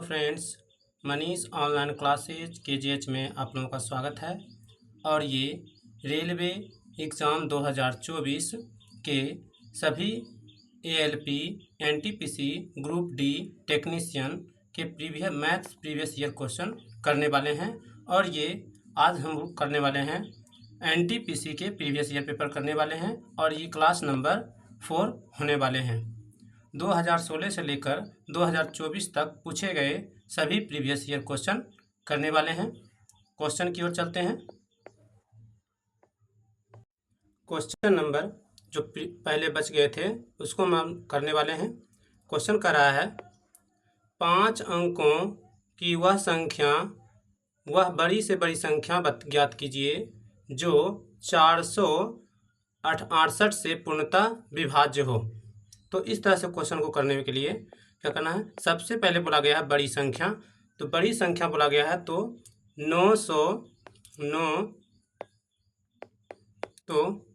Friends, Manish online classes केजीएच में आप लोगों का स्वागत है। और ये रेलवे एग्ज़ाम 2024 के सभी ALP, NTPC, group D technician के मैथ्स प्रीवियस ईयर क्वेश्चन करने वाले हैं। और ये आज हम करने वाले हैं एनटीपीसी के प्रीवियस ईयर पेपर करने वाले हैं और ये क्लास नंबर 4 होने वाले हैं। 2016 से लेकर 2024 तक पूछे गए सभी प्रीवियस ईयर क्वेश्चन करने वाले हैं। क्वेश्चन की ओर चलते हैं। क्वेश्चन नंबर जो पहले बच गए थे उसको हम करने वाले हैं। क्वेश्चन कर रहा है 5 अंकों की वह बड़ी से बड़ी संख्या ज्ञात कीजिए जो 468 से पूर्णतः विभाज्य हो। तो इस तरह से क्वेश्चन को करने के लिए क्या करना है, सबसे पहले बोला गया है बड़ी संख्या। तो बड़ी संख्या बोला गया है तो 909, तो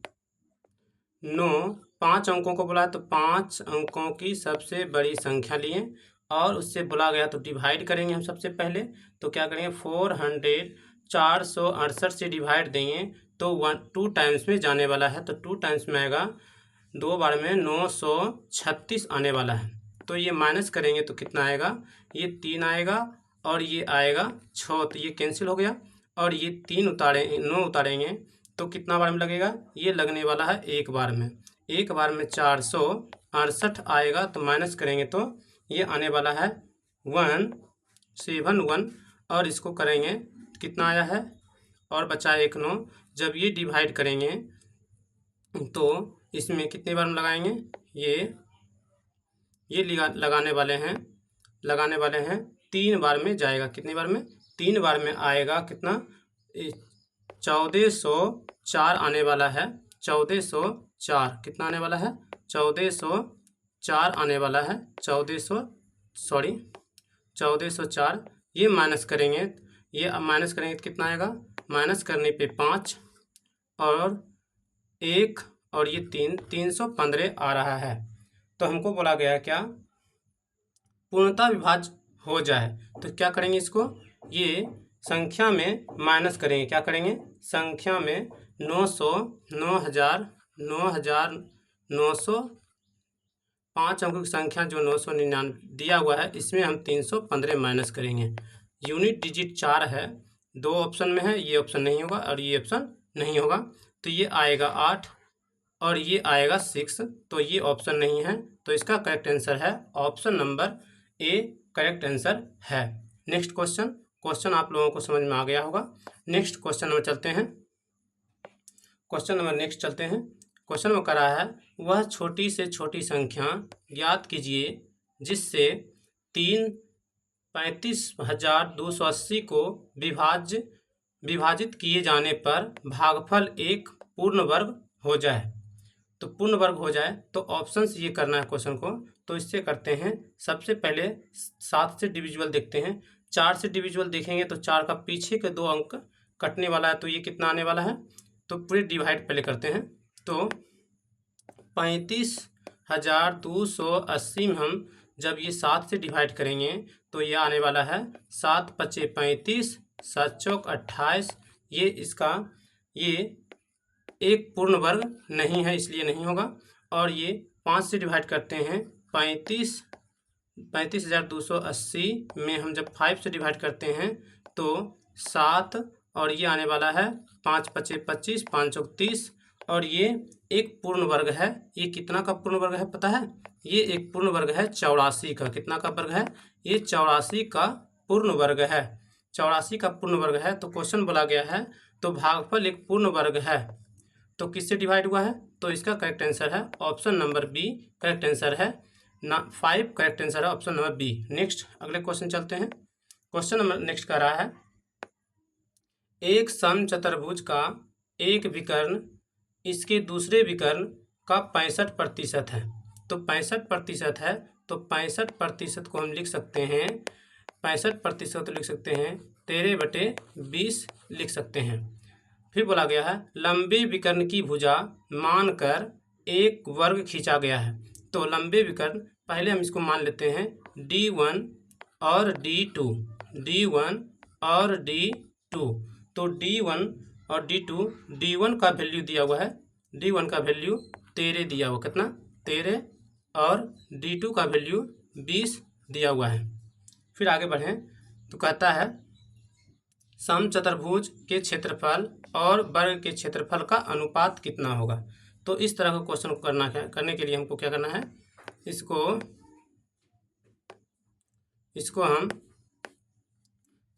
5 अंकों को बोला है तो 5 अंकों की सबसे बड़ी संख्या लिए और उससे बोला गया तो डिवाइड करेंगे हम सबसे पहले। तो क्या करेंगे 468 से डिवाइड देंगे तो 2 टाइम्स में जाने वाला है, तो 2 टाइम्स में आएगा 2 बार में 936 आने वाला है। तो ये माइनस करेंगे तो कितना आएगा, ये 3 आएगा और ये आएगा 6, तो ये कैंसिल हो गया। और ये 9 उतारेंगे तो कितना बार में लगेगा, ये लगने वाला है एक बार में 468 आएगा। तो माइनस करेंगे तो ये आने वाला है 171 और इसको करेंगे कितना आया है और बचा 1 9। जब ये डिवाइड करेंगे तो इसमें कितने बार में लगाएंगे, ये लगाने वाले हैं 3 बार में जाएगा। कितने बार में, 3 बार में आएगा कितना, 1404 आने वाला है। 1404 कितना आने वाला है, 1404 आने वाला है। 1404 ये माइनस करेंगे, तो कितना आएगा, माइनस करने पे 5 और 1 और ये 315 आ रहा है। तो हमको बोला गया क्या, पूर्णतः विभाज्य हो जाए। तो क्या करेंगे, इसको ये संख्या में माइनस करेंगे। क्या करेंगे, संख्या में 900 5 अंकों की संख्या जो 999 दिया हुआ है इसमें हम 315 माइनस करेंगे। यूनिट डिजिट 4 है, 2 ऑप्शन में है, ये ऑप्शन नहीं होगा और ये ऑप्शन नहीं होगा। तो ये आएगा 8 और ये आएगा 6, तो ये ऑप्शन नहीं है। तो इसका करेक्ट आंसर है option number A, correct answer है। नेक्स्ट क्वेश्चन आप लोगों को समझ में आ गया होगा। नेक्स्ट क्वेश्चन नंबर चलते हैं। क्वेश्चन में कह रहा है वह छोटी से छोटी संख्या ज्ञात कीजिए जिससे 35,280 को विभाजित किए जाने पर भागफल एक पूर्ण वर्ग हो जाए। तो पूर्ण वर्ग हो जाए तो ऑप्शन से ये करना है क्वेश्चन को। तो इससे करते हैं, सबसे पहले 7 से डिविजिबल देखते हैं। 4 से डिविजिबल देखेंगे तो 4 का पीछे के 2 अंक कटने वाला है, तो ये कितना आने वाला है। तो पूरे डिवाइड पहले करते हैं। तो 35,280 में हम जब ये 7 से डिवाइड करेंगे तो ये आने वाला है 7 पचे 35, 7 चौक 28। ये इसका एक पूर्ण वर्ग नहीं है इसलिए नहीं होगा। और ये 5 से डिवाइड करते हैं, 35,280 में हम जब 5 से डिवाइड करते हैं तो 7 और ये आने वाला है 5 पचे 25, 5 चौक 30 और ये एक पूर्ण वर्ग है। ये कितना का पूर्ण वर्ग है पता है, ये एक पूर्ण वर्ग है 84 का। कितना का वर्ग है, ये 84 का पूर्ण वर्ग है। 84 का पूर्ण वर्ग है। तो क्वेश्चन बोला गया है तो भागफल एक पूर्ण वर्ग है तो किससे डिवाइड हुआ है, तो इसका करेक्ट आंसर है option number B, correct answer है 5, करेक्ट आंसर है ऑप्शन नंबर बी। नेक्स्ट अगले क्वेश्चन चलते हैं। क्वेश्चन नंबर नेक्स्ट कर रहा है एक समचतुर्भुज का एक विकर्ण इसके दूसरे विकर्ण का 65% है। तो 65% है तो 65% को हम लिख सकते हैं, 65% लिख सकते हैं 13/20 लिख सकते हैं। फिर बोला गया है लंबे विकर्ण की भुजा मानकर एक वर्ग खींचा गया है। तो लंबे विकर्ण पहले हम इसको मान लेते हैं D1 और D2, D1 और D2। तो D1 और D2, D1 का वैल्यू दिया हुआ है, D1 का वैल्यू 13 दिया हुआ, कितना 13, और D2 का वैल्यू 20 दिया हुआ है। फिर आगे बढ़ें तो कहता है समचतुर्भुज के क्षेत्रफल और वर्ग के क्षेत्रफल का अनुपात कितना होगा। तो इस तरह का क्वेश्चन को करने के लिए हमको क्या करना है, इसको हम,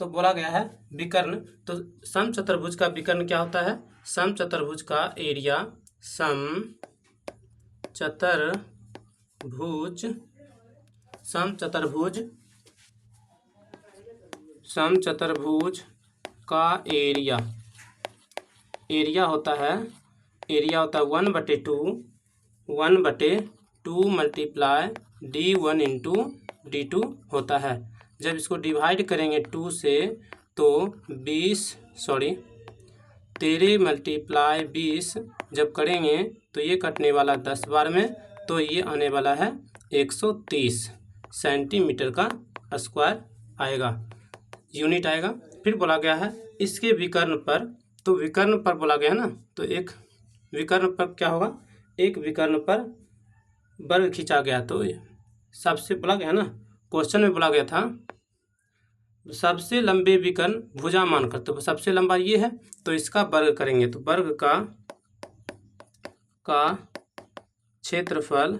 तो बोला गया है विकर्ण। तो समचतुर्भुज का विकर्ण क्या होता है, समचतुर्भुज का एरिया, समचतुर्भुज का एरिया होता है 1/2 मल्टीप्लाई D1 इंटू D2 होता है। जब इसको डिवाइड करेंगे 2 से तो 13 मल्टीप्लाई 20 जब करेंगे तो ये कटने वाला 10 बार में, तो ये आने वाला है 130 सेंटीमीटर का स्क्वायर आएगा, यूनिट आएगा। फिर बोला गया है इसके विकर्ण पर, तो विकर्ण पर बोला गया है ना, तो एक विकर्ण पर क्या होगा, एक विकर्ण पर वर्ग खींचा गया। तो सबसे बोला गया ना, क्वेश्चन में बोला गया था सबसे लंबे विकर्ण भुजा मानकर, तो सबसे लंबा ये है, तो इसका वर्ग करेंगे, तो वर्ग का क्षेत्रफल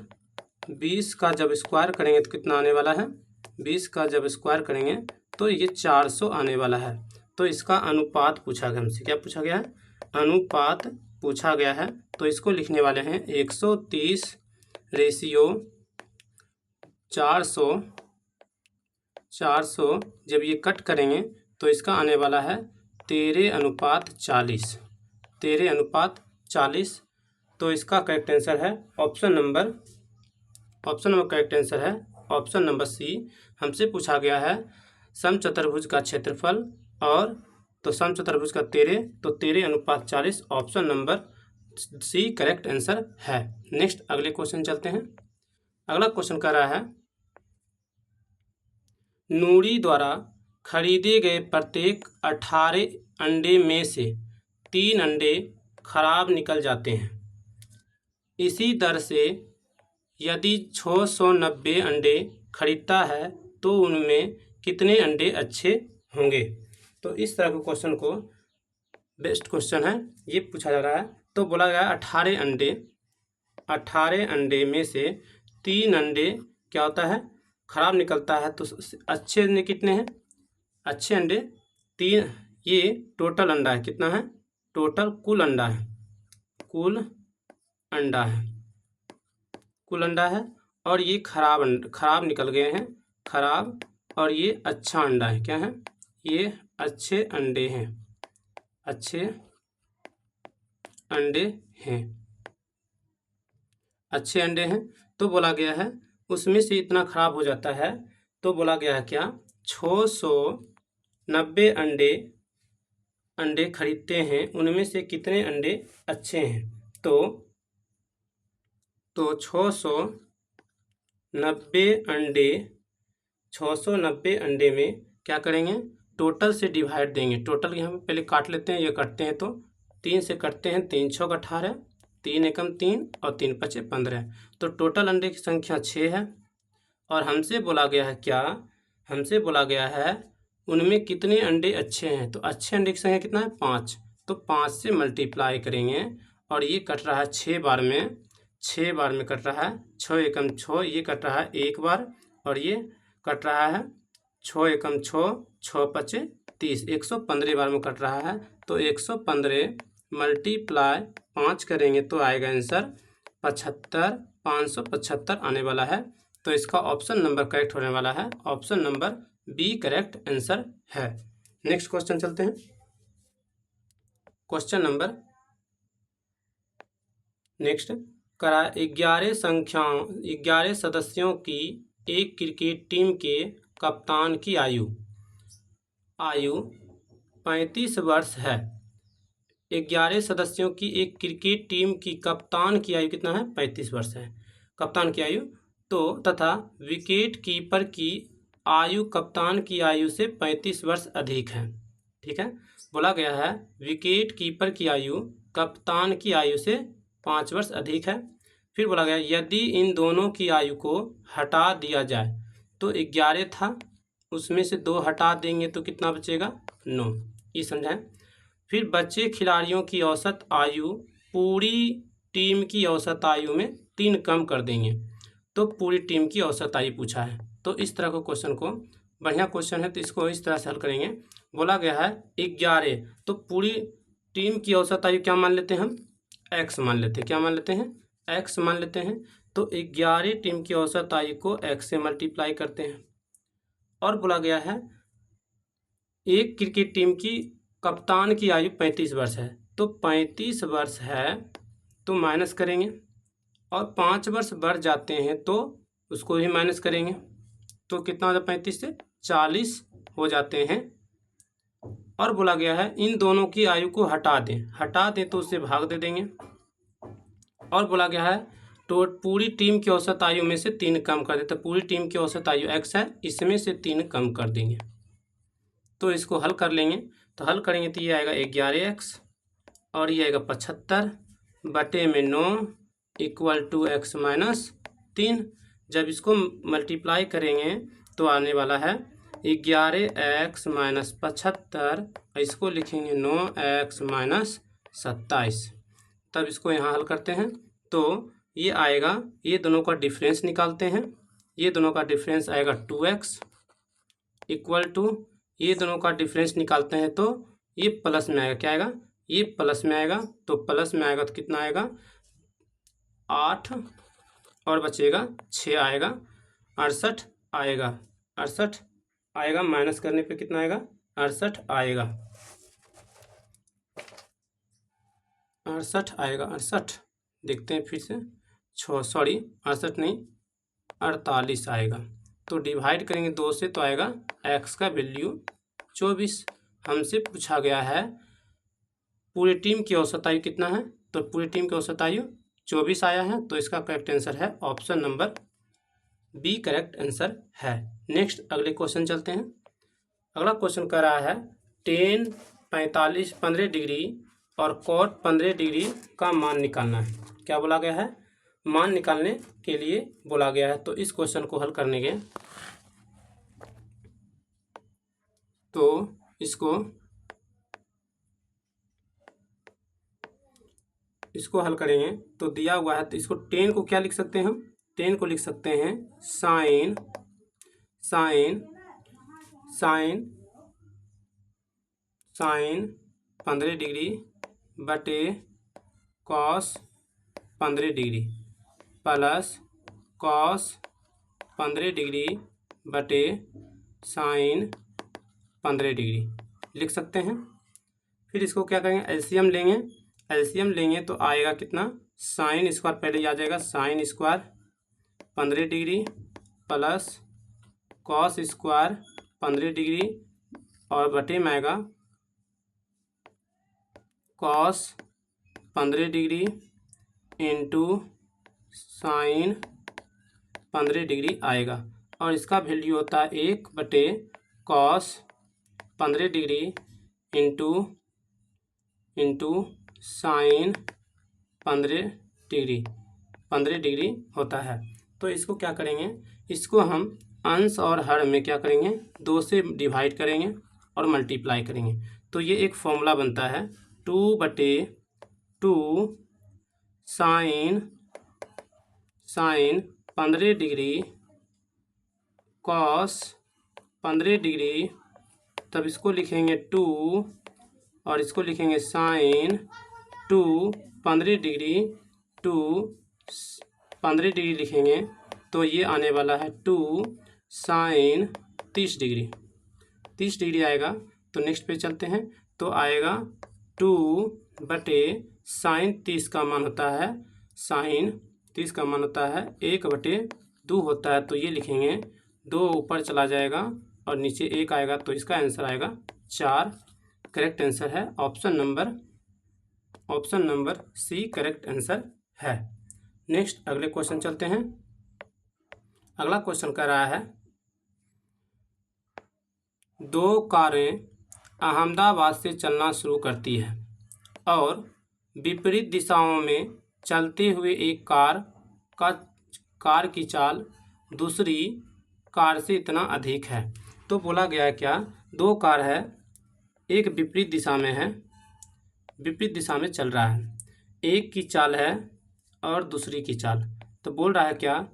20 का जब स्क्वायर करेंगे तो कितना आने वाला है, 20 का जब स्क्वायर करेंगे तो ये 400 आने वाला है। तो इसका अनुपात पूछा गया हमसे, क्या पूछा गया है, अनुपात पूछा गया है। तो इसको लिखने वाले हैं 130 रेशियो 400 जब ये कट करेंगे तो इसका आने वाला है 13:40, 13:40। तो इसका करेक्ट आंसर है ऑप्शन नंबर करेक्ट आंसर है ऑप्शन नंबर सी। हमसे पूछा गया है समचतुर्भुज का क्षेत्रफल, और तो समचतुर्भुज का 13, तो 13:40, option number C correct answer है। नेक्स्ट अगले क्वेश्चन चलते हैं। अगला क्वेश्चन कह रहा है नूरी द्वारा खरीदे गए प्रत्येक 18 अंडे में से 3 अंडे खराब निकल जाते हैं। इसी दर से यदि 690 अंडे खरीदता है तो उनमें कितने अंडे अच्छे होंगे। तो इस तरह के क्वेश्चन को बेस्ट क्वेश्चन है, ये पूछा जा रहा है। तो बोला गया 18 अंडे में से 3 अंडे क्या होता है, खराब निकलता है। तो अच्छे अंडे कितने हैं, अच्छे अंडे 3, ये टोटल अंडा है, कितना है, टोटल कुल अंडा है, और ये खराब निकल गए हैं, खराब, और ये अच्छा अंडा है, क्या है, ये अच्छे अंडे हैं, अच्छे अंडे हैं। तो बोला गया है उसमें से इतना खराब हो जाता है, तो बोला गया है क्या, 690 अंडे खरीदते हैं, उनमें से कितने अंडे अच्छे हैं। तो 690 अंडे में क्या करेंगे, टोटल से डिवाइड देंगे। टोटल यहाँ पे पहले काट लेते हैं, ये कटते हैं तो 3 से कटते हैं, 3 6 18, 3 एकम 3 और 3 5 15। तो टोटल अंडे की संख्या 6 है, और हमसे बोला गया है क्या, हमसे बोला गया है उनमें कितने अंडे अच्छे हैं। तो अच्छे अंडे की संख्या कितना है, 5। तो 5 से मल्टीप्लाई करेंगे, और ये कट रहा है 6 बार में, 6 बार में कट रहा है, 6 एकम 6, ये कट रहा है 1 बार, और ये कट रहा है 6 एकम 6, 6 5 30, 115 बार में कट रहा है। तो 115 मल्टीप्लाई 5 करेंगे तो आएगा आंसर 75, 575 आने वाला है। तो इसका ऑप्शन नंबर करेक्ट होने वाला है, option number B correct answer है। नेक्स्ट क्वेश्चन चलते हैं। क्वेश्चन नंबर नेक्स्ट करा 11 सदस्यों की एक क्रिकेट टीम के कप्तान की आयु 35 वर्ष है। 11 सदस्यों की एक क्रिकेट टीम की कप्तान की आयु कितना है, 35 वर्ष है कप्तान की आयु। तो तथा विकेट कीपर की आयु कप्तान की आयु से 35 वर्ष अधिक है। ठीक है, बोला गया है विकेट कीपर की आयु कप्तान की आयु से 5 वर्ष अधिक है। फिर बोला गया यदि इन दोनों की आयु को हटा दिया जाए, तो 11 था, उसमें से 2 हटा देंगे तो कितना बचेगा? 9। ये समझाएं। फिर बचे खिलाड़ियों की औसत आयु पूरी टीम की औसत आयु में 3 कम कर देंगे, तो पूरी टीम की औसत आयु पूछा है। तो इस तरह को क्वेश्चन को, बढ़िया क्वेश्चन है तो इसको इस तरह से हल करेंगे। बोला गया है 11, तो पूरी टीम की औसत आयु क्या मान लेते हैं हम? x मान लेते हैं। क्या मान लेते हैं? x मान लेते हैं। तो 11 टीम की औसत आयु को x से मल्टीप्लाई करते हैं। और बोला गया है एक क्रिकेट टीम की कप्तान की आयु 35 वर्ष है, तो 35 वर्ष है तो माइनस करेंगे, और 5 वर्ष बढ़ जाते हैं तो उसको भी माइनस करेंगे, तो कितना हो जाता है? 35 से 40 हो जाते हैं। और बोला गया है इन दोनों की आयु को हटा दें तो उससे भाग दे देंगे। और बोला गया है तो पूरी टीम की औसत आयु में से 3 कम कर दे, तो पूरी टीम की औसत आयु x है, इसमें से 3 कम कर देंगे। तो इसको हल कर लेंगे, तो हल करेंगे तो ये आएगा 11x और ये आएगा 75 बटे में 9 इक्वल टू x माइनस 3। जब इसको मल्टीप्लाई करेंगे तो आने वाला है 11x माइनस 75, इसको लिखेंगे 9x माइनस 27। तब इसको यहाँ हल करते हैं तो ये आएगा, ये दोनों का डिफरेंस निकालते हैं, ये दोनों का डिफरेंस आएगा 2x इक्वल टू, ये दोनों का डिफरेंस निकालते हैं तो ये प्लस में आएगा। क्या आएगा? ये प्लस में आएगा, तो प्लस में आएगा तो कितना आएगा? 8 और बचेगा 6 आएगा, 68 आएगा। 68 आएगा, माइनस करने पे कितना आएगा? 68 आएगा। 68 आएगा, 68 देखते हैं फिर से, 68 नहीं 48 आएगा। तो डिवाइड करेंगे 2 से तो आएगा x का वैल्यू 24। हमसे पूछा गया है पूरी टीम की औसत आयु कितना है, तो पूरी टीम की औसत आयु 24 आया है, तो इसका करेक्ट आंसर है option number B correct answer है। नेक्स्ट अगले क्वेश्चन चलते हैं। अगला क्वेश्चन कर रहा है tan 15 डिग्री और cot 15 डिग्री का मान निकालना है। क्या बोला गया है? मान निकालने के लिए बोला गया है। तो इस क्वेश्चन को हल करने के तो इसको हल करेंगे तो दिया हुआ है, तो इसको tan को क्या लिख सकते हैं हम? tan को लिख सकते हैं साइन 15 डिग्री बटे cos 15 degree plus cos 15 degree बटे साइन 15 डिग्री लिख सकते हैं। फिर इसको क्या करेंगे? एलसीएम लेंगे तो आएगा कितना? साइन स्क्वायर पहले आ जाएगा, sine square 15 degree plus cos square 15 degree और बटे में आएगा cos 15 degree into sine 15 degree आएगा, और इसका वैल्यू होता है 1 बटे cos 15 degree into sine 15 degree होता है। तो इसको क्या करेंगे? इसको हम अंश और हर में क्या करेंगे? 2 से डिवाइड करेंगे और मल्टीप्लाई करेंगे, तो ये एक फॉर्मूला बनता है 2 बटे 2 साइन 15 डिग्री कॉस 15 डिग्री, तब इसको लिखेंगे 2 और इसको लिखेंगे साइन 2 15 डिग्री लिखेंगे, तो ये आने वाला है 2 साइन 30 डिग्री आएगा। तो नेक्स्ट पे चलते हैं, तो आएगा 2 बटे साइन 30 का मान होता है, साइन 30 का मान होता है 1 बटे 2 होता है, तो ये लिखेंगे 2 ऊपर चला जाएगा और नीचे 1 आएगा, तो इसका आंसर आएगा 4। करेक्ट आंसर है option number C correct answer है। नेक्स्ट अगले क्वेश्चन चलते हैं। अगला क्वेश्चन कर रहा है दो कारें अहमदाबाद से चलना शुरू करती है और विपरीत दिशाओं में चलते हुए एक कार की चाल दूसरी कार से इतना अधिक है। तो बोला गया है क्या, दो कार है, एक विपरीत दिशा में है, विपरीत दिशा में चल रहा है, एक की चाल है और दूसरी की चाल। तो बोल रहा है क्या,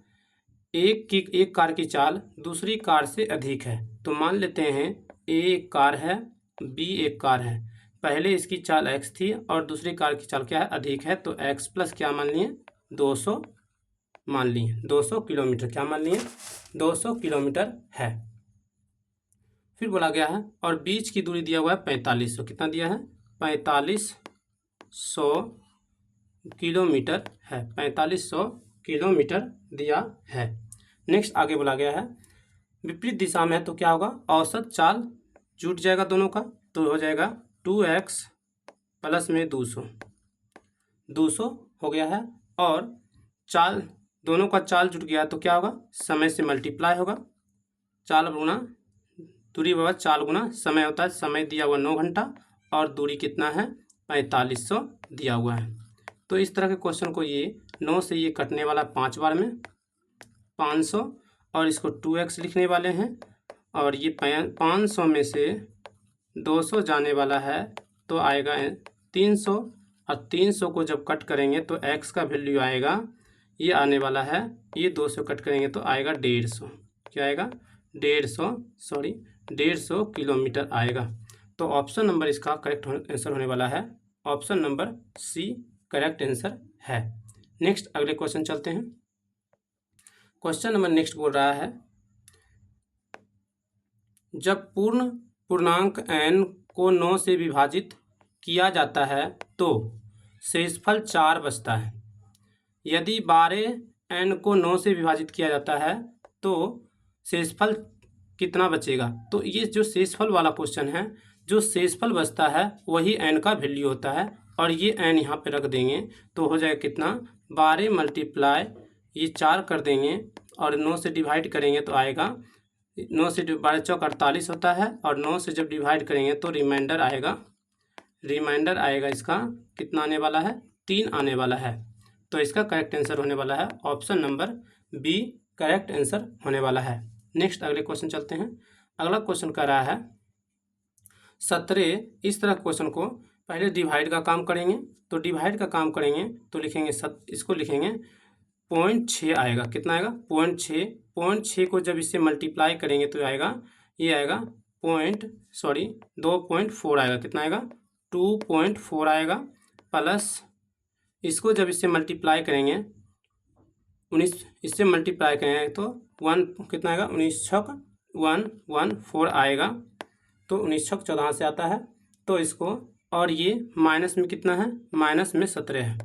एक कार की चाल दूसरी कार से अधिक है। तो मान लेते हैं ए एक कार है, बी एक कार है। पहले इसकी चाल x थी और दूसरी कार की चाल क्या है, अधिक है। तो x प्लस क्या मान लिए, 200 मान लिए, 200 किलोमीटर। क्या मान लिए, 200 किलोमीटर है। फिर बोला गया है और बीच की दूरी दिया हुआ है 4500। कितना दिया है, 4500 किलोमीटर है, 4500 किलोमीटर दिया है। नेक्स्ट आगे बोला गया है विपरीत दिशा में है तो क्या होगा, औसत चाल जुट जाएगा दोनों का, तो हो जाएगा 2x प्लस में 200 हो गया है। और चाल दोनों का चाल जुट गया तो क्या होगा, समय से मल्टीप्लाई होगा। चाल गुना दूरी बराबर चाल गुना समय होता है। समय दिया हुआ 9 घंटा और दूरी कितना है, 4500 दिया हुआ है। तो इस तरह के क्वेश्चन को ये 9 से ये कटने वाला 5 बार में 500 और इसको 2x लिखने वाले हैं और ये 500 में से 200 जाने वाला है तो आएगा 300 और 300 को जब कट करेंगे तो x का वैल्यू आएगा, ये आने वाला है, ये 200 कट करेंगे तो आएगा 150। क्या आएगा, 150 किलोमीटर आएगा। तो ऑप्शन नंबर इसका करेक्ट आंसर होने वाला है, option number C correct answer है। नेक्स्ट अगले क्वेश्चन चलते हैं। क्वेश्चन नंबर नेक्स्ट बोल रहा है जब पूर्णांक n को 9 से विभाजित किया जाता है तो शेषफल 4 बचता है। यदि 12 n को 9 से विभाजित किया जाता है तो शेषफल कितना बचेगा। तो ये जो शेषफल वाला क्वेश्चन है, जो शेषफल बचता है वही n का वैल्यू होता है और ये n यहाँ पे रख देंगे तो हो जाएगा कितना, 12 मल्टीप्लाई ये 4 कर देंगे और 9 से डिवाइड करेंगे तो आएगा 9 से 12 चौक 48 होता है और 9 से जब डिवाइड करेंगे तो रिमाइंडर आएगा इसका कितना आने वाला है, 3 आने वाला है। तो इसका करेक्ट आंसर होने वाला है option number B correct answer होने वाला है। नेक्स्ट अगले क्वेश्चन चलते हैं। अगला क्वेश्चन कह रहा है 17। इस तरह क्वेश्चन को पहले डिवाइड का काम करेंगे, तो डिवाइड का काम करेंगे तो लिखेंगे इसको लिखेंगे 0.6 आएगा। कितना आएगा, 0.6 को जब इससे मल्टीप्लाई करेंगे तो आएगा, ये आएगा 2.4 आएगा। कितना आएगा, 2.4 आएगा प्लस इसको जब इससे मल्टीप्लाई करेंगे 19 इससे मल्टीप्लाई करेंगे तो 1 कितना आएगा, 19 छक 114 आएगा। तो 19 छक 14 से आता है तो इसको, और ये माइनस में कितना है, माइनस में 17 है।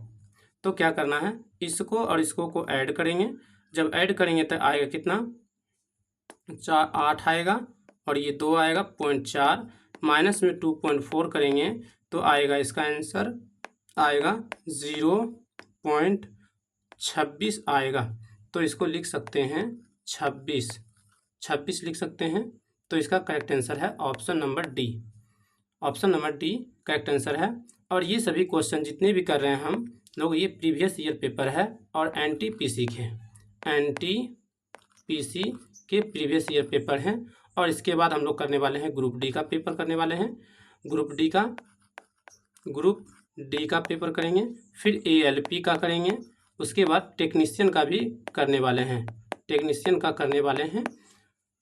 तो क्या करना है, इसको और इसको को ऐड करेंगे। जब ऐड करेंगे तो आएगा कितना, 8 आएगा और ये 2 आएगा 0.4 माइनस में 2.4 करेंगे तो आएगा इसका आंसर आएगा 0.26 आएगा। तो इसको लिख सकते हैं 26 लिख सकते हैं। तो इसका करेक्ट आंसर है option number D, option number D correct answer है। और ये सभी क्वेश्चन जितने भी कर रहे हैं हम लोग, ये प्रीवियस ईयर पेपर है और एनटीपीसी के प्रीवियस ईयर पेपर हैं। और इसके बाद हम लोग करने वाले हैं ग्रुप डी का पेपर करने वाले हैं, ग्रुप डी का पेपर करेंगे, फिर एएलपी का करेंगे, उसके बाद टेक्नीशियन का भी करने वाले हैं,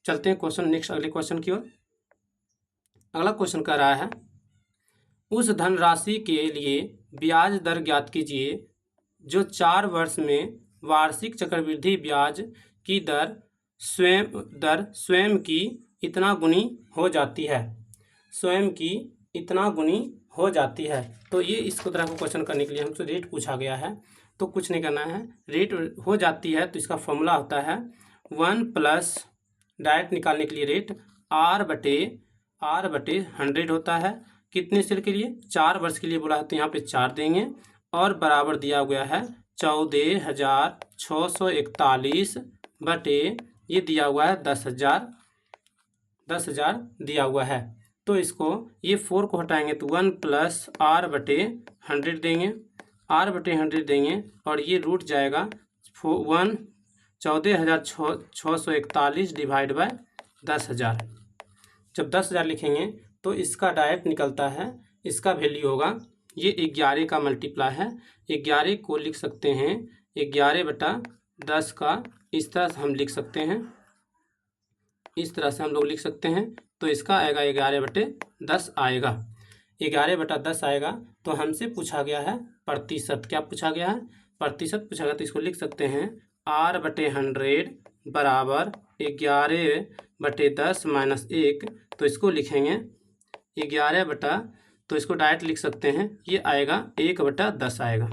चलते हैं क्वेश्चन नेक्स्ट अगले क्वेश्चन की ओर। अगला क्वेश्चन कह रहा है उस धनराशि के लिए ब्याज दर ज्ञात कीजिए जो 4 वर्ष में वार्षिक चक्रवृद्धि ब्याज की दर स्वयं की इतना गुनी हो जाती है। तो ये इस तरह को क्वेश्चन करने के लिए हमसे रेट पूछा गया है, तो कुछ नहीं करना है, रेट हो जाती है तो इसका फॉर्मूला होता है 1 प्लस डायरेक्ट निकालने के लिए रेट R बटे 100 होता है। कितने शेयर के लिए, 4 वर्ष के लिए बोला है तो यहाँ पे 4 देंगे और बराबर दिया गया है 14,641 बटे ये दिया हुआ है 10,000 10,000 दिया हुआ है। तो इसको ये 4 को हटाएंगे तो 1 + r/100 देंगे, r/100 देंगे और ये रूट जाएगा 14,641 डिवाइड बाय 10,000। जब 10,000 लिखेंगे तो इसका डायरेक्ट निकलता है, इसका वैल्यू होगा, ये 11 का मल्टीप्लाई है, 11 को लिख सकते हैं 11/10 का इस तरह से हम लिख सकते हैं, इस तरह से हम लोग लिख सकते हैं। तो इसका आएगा 11/10 आएगा, 11/10 आएगा। तो हमसे पूछा गया है प्रतिशत, क्या पूछा गया है? प्रतिशत पूछा गया। तो इसको लिख सकते हैं r/100 बराबर 11/10 - 1। तो इसको लिखेंगे 11 तो इसको डायरेक्ट लिख सकते हैं, ये आएगा 1/10 आएगा,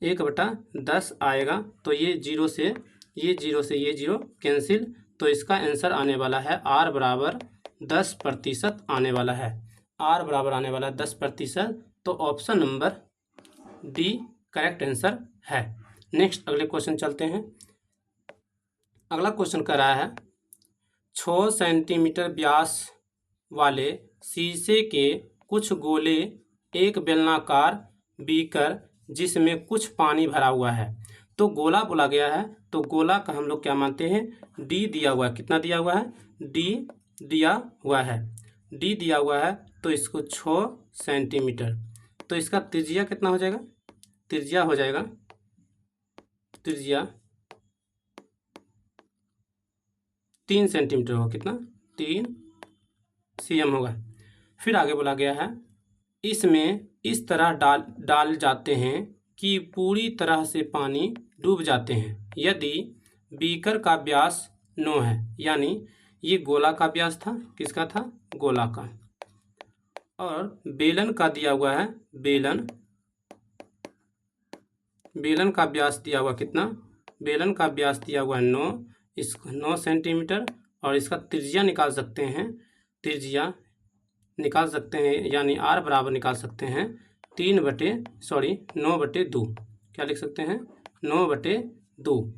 1/10 आएगा। तो ये 0 से ये 0 कैंसिल। तो इसका आंसर आने वाला है r बराबर 10% आने वाला है, r बराबर आने वाला है 10%। तो option number D correct answer है। नेक्स्ट अगले क्वेश्चन चलते हैं। अगला क्वेश्चन कर रहा है 6 सेंटीमीटर व्यास वाले शीशे के कुछ गोले एक बेलनाकार बीकर जिसमें कुछ पानी भरा हुआ है। तो गोला बोला गया है, तो गोला का हम लोग क्या मानते हैं? डी दिया हुआ है। कितना दिया हुआ है? डी दिया हुआ है, डी दिया हुआ है। तो इसको 6 सेंटीमीटर, तो इसका त्रिज्या कितना हो जाएगा? त्रिज्या हो जाएगा, त्रिज्या 3 सेंटीमीटर होगा। कितना? 3 cm होगा। फिर आगे बोला गया है इसमें इस तरह डाल जाते हैं कि पूरी तरह से पानी डूब जाते हैं यदि बीकर का व्यास 9 है। यानी ये गोला का व्यास था, किसका था? गोला का। और बेलन का दिया हुआ है, बेलन का व्यास दिया हुआ कितना? बेलन का व्यास दिया हुआ है 9, इसको 9 सेंटीमीटर। और इसका त्रिज्या निकाल सकते हैं, त्रिज्या निकाल सकते हैं, यानी r बराबर निकाल सकते हैं 9/2। क्या लिख सकते हैं? 9/2।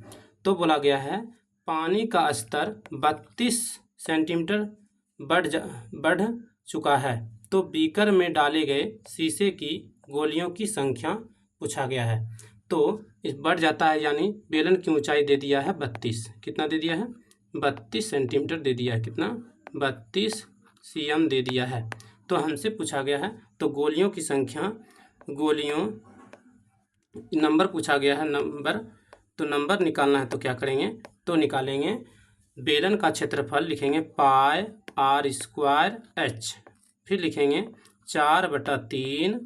तो बोला गया है पानी का स्तर 32 सेंटीमीटर बढ़ चुका है। तो बीकर में डाले गए शीशे की गोलियों की संख्या पूछा गया है। तो इस बढ़ जाता है, यानी बेलन की ऊंचाई दे दिया है 32। कितना दे दिया है? 32 सेंटीमीटर दे दिया है। कितना? 32 cm दे दिया है। तो हमसे पूछा गया है, तो गोलियों की संख्या, गोलियों नंबर पूछा गया है, नंबर। तो नंबर निकालना है तो क्या करेंगे? तो निकालेंगे बेलन का क्षेत्रफल, लिखेंगे πr²h। फिर लिखेंगे 4/3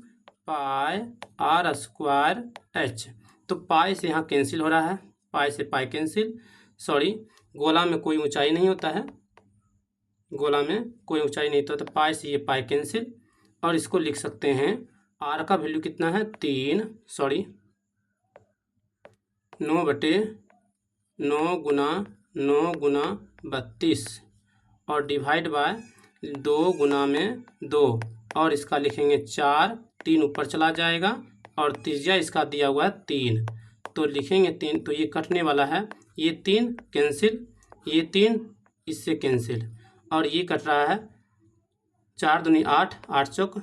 πr²h। तो पाई से यहाँ कैंसिल हो रहा है, पाई से पाई कैंसिल। सॉरी, गोला में कोई ऊंचाई नहीं होता है, गोला में कोई ऊंचाई नहीं होता, तो पाई से ये पाई कैंसिल। और इसको लिख सकते हैं आर का वैल्यू कितना है? 3, सॉरी 9/9 गुना 9 गुना 32 और डिवाइड बाय 2 गुना में 2। और इसका लिखेंगे 4, 3 ऊपर चला जाएगा और त्रिज्या इसका दिया हुआ है 3। तो लिखेंगे 3, तो ये कटने वाला है, ये 3 कैंसिल, ये 3 इससे कैंसिल। और ये कट रहा है 4 दूनी 8, 8 चौक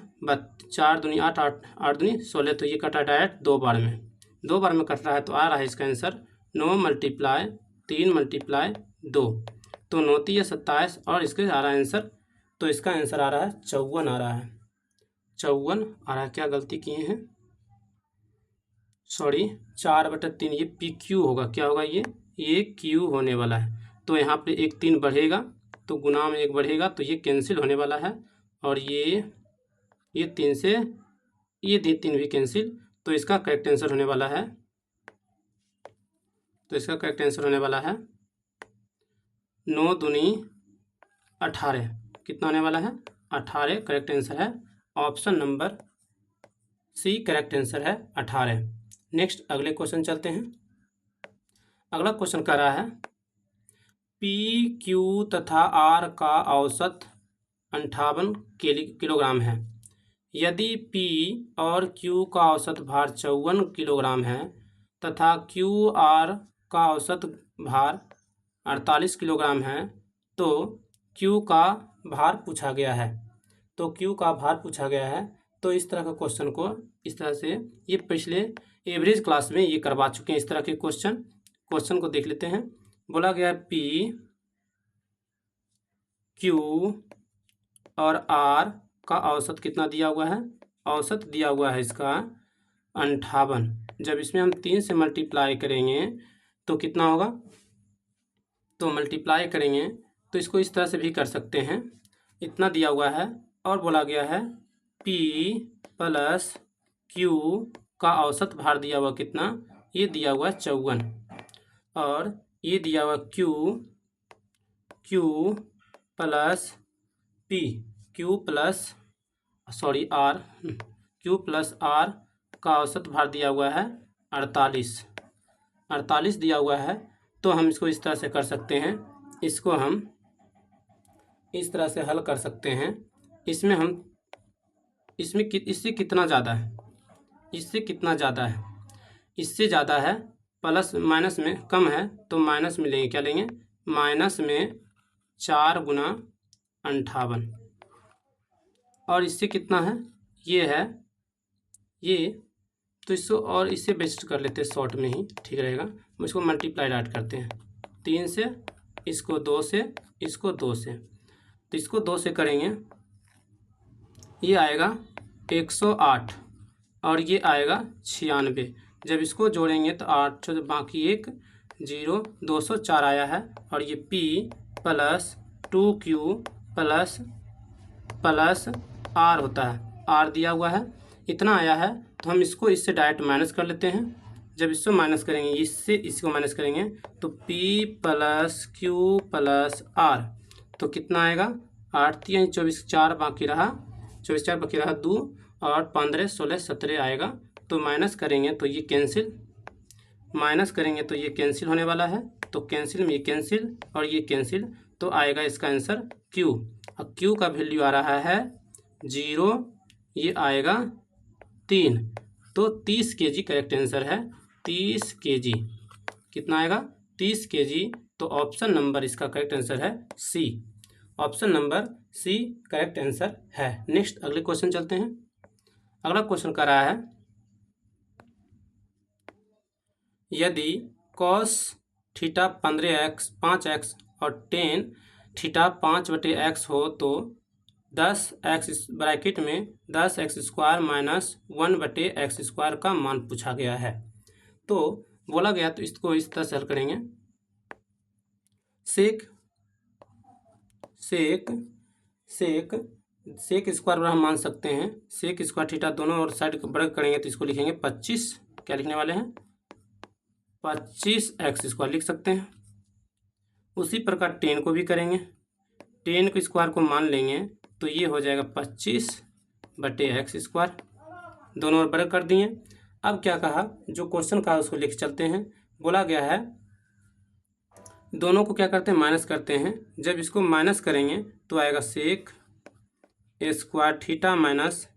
4 दूनी 8, 8 दूनी 16। तो ये कटा डायरेक्ट 2 बार में, 2 बार में कट रहा है। तो आ रहा है इसका आंसर 9 × 3 × 2। तो 9 × 27 और इसके आ रहा है आंसर। तो इसका आंसर आ रहा है 54 आ रहा है, 54 आ रहा है। क्या गलती किए हैं? सॉरी 4/3, ये PQ होगा। क्या होगा? ये Q होने वाला है। तो यहाँ पे एक 3 बढ़ेगा, तो गुना में 1 बढ़ेगा, तो ये कैंसिल होने वाला है। और ये 3 से ये 3 भी कैंसिल। तो इसका करेक्ट आंसर होने वाला है, तो इसका करेक्ट आंसर होने वाला है 9 दूनी 18। कितना होने वाला है? 18 करेक्ट आंसर है। Option number C correct answer है 18। नेक्स्ट अगले क्वेश्चन चलते हैं। अगला क्वेश्चन कह रहा है PQ तथा R का औसत 58 किलोग्राम है। यदि P और Q का औसत भार 54 किलोग्राम है तथा QR का औसत भार 48 किलोग्राम है, तो क्यू का भार पूछा गया है। तो क्यू का भार पूछा गया है, तो इस तरह का क्वेश्चन को इस तरह से, ये पिछले एवरेज क्लास में ये करवा चुके हैं इस तरह के क्वेश्चन को देख लेते हैं। बोला गया है पी क्यू और आर का औसत कितना दिया हुआ है, औसत दिया हुआ है इसका 58। जब इसमें हम 3 से मल्टीप्लाई करेंगे तो कितना होगा, तो मल्टीप्लाई करेंगे तो इसको इस तरह से भी कर सकते हैं, इतना दिया हुआ है। और बोला गया है P प्लस Q का औसत भार दिया हुआ कितना, ये दिया हुआ 54, और ये दिया हुआ Q plus P Q plus R का औसत भार दिया हुआ है 48 दिया हुआ है। तो हम इसको इस तरह से कर सकते हैं, इसको हम इस तरह से हल कर सकते हैं। इससे कितना ज़्यादा है, इससे ज़्यादा है, प्लस माइनस में कम है तो माइनस में लेंगे, क्या लेंगे, माइनस में 4 गुना 58, और इससे कितना है, ये है ये, तो इसको और इससे बेस्ट कर लेते हैं, शॉर्ट में ही ठीक रहेगा। हम इसको मल्टीप्लाई ऐड करते हैं, 3 से, इसको 2 से, इसको 2 से, तो इसको 2 से करेंगे, ये आएगा 108 और ये आएगा 96। जब इसको जोड़ेंगे तो 8 बाकी 1 0, 204 आया है। और ये P plus 2Q plus R होता है, R दिया हुआ है, इतना आया है। तो हम इसको इससे डायरेक्ट माइनस कर लेते हैं। जब इसको माइनस करेंगे, इससे इसको माइनस करेंगे तो P plus Q plus R, तो कितना आएगा, 8 3 24, 4 बाकी रहा, 24 4 बाकी रहा 2, और 15 16 17 आएगा। तो माइनस करेंगे तो ये कैंसिल, होने वाला है, तो कैंसिल में ये कैंसिल और ये कैंसिल, तो आएगा इसका आंसर Q। और Q का वैल्यू आ रहा है 0, ये आएगा 3, तो 30 kg करेक्ट आंसर है, 30 kg। कितना आएगा, 30 kg। तो ऑप्शन नंबर इसका करेक्ट आंसर है C, option number C correct answer है। नेक्स्ट अगले क्वेश्चन चलते हैं। अगला क्वेश्चन कर रहा है, यदि cos थीटा 5x और tan थीटा 5/x हो तो 10x ब्रैकेट में 10x² माइनस 1/x² का मान पूछा गया है। तो बोला गया, तो इसको इस तरह से हल करेंगे, सेक स्क्वायर हम मान सकते हैं, सेक स्क्वायर थीटा दोनों और साइड को वर्ग करेंगे तो इसको लिखेंगे 25, क्या लिखने वाले हैं, 25x² लिख सकते हैं। उसी प्रकार टेन को भी करेंगे, टेन को स्क्वायर को मान लेंगे तो ये हो जाएगा 25/x², दोनों ओर वर्ग कर दिए। अब क्या कहा, जो क्वेश्चन कहा उसको लिख चलते हैं। बोला गया है दोनों को क्या करते हैं, माइनस करते हैं। जब इसको माइनस करेंगे तो आएगा sec square theta minus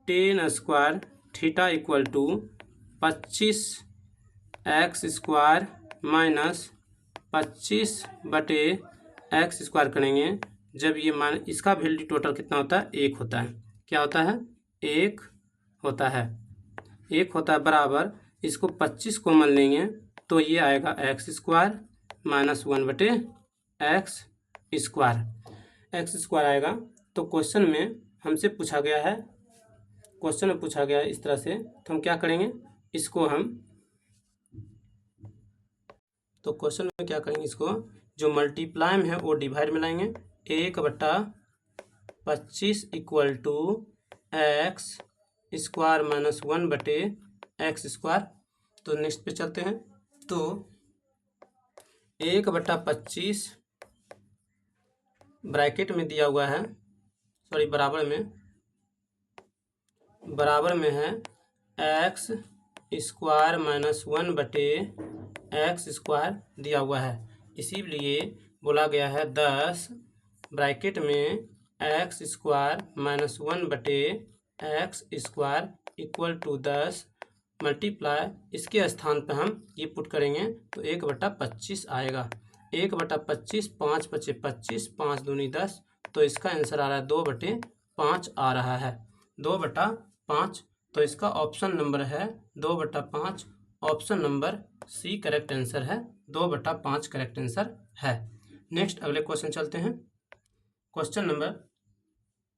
ten square theta equal to 25x² minus 25/x² करेंगे। जब ये मान, इसका वैल्यू टोटल कितना होता है, 1 होता है, क्या होता है, 1 होता है, बराबर, इसको 25 को मान लेंगे तो ये आएगा x² माइनस 1/x² आएगा। तो क्वेश्चन में हमसे पूछा गया है, इस तरह से, तो हम क्या करेंगे, इसको हम, तो क्वेश्चन में क्या करेंगे, इसको जो मल्टीप्लाई में है वो डिवाइड में लाएंगे, 1/25 equal to x² minus 1/x²। तो नेक्स्ट पे चलते हैं। तो 1/25 ब्रैकेट में दिया हुआ है, सॉरी बराबर में है x² माइनस 1/x² दिया हुआ है। इसीलिए बोला गया है 10 ब्रैकेट में x² minus 1/x² equal to 10 multiply, इसके स्थान पर हम ये पुट करेंगे तो 1/25 आएगा। 1/25, 5×5 = 25, 5 दूनी 10, तो इसका आंसर आ रहा है 2/5 आ रहा है, 2/5। तो इसका ऑप्शन नंबर है 2/5, option number C correct answer है, 2/5 करेक्ट आंसर है। नेक्स्ट अगले क्वेश्चन चलते हैं। क्वेश्चन नंबर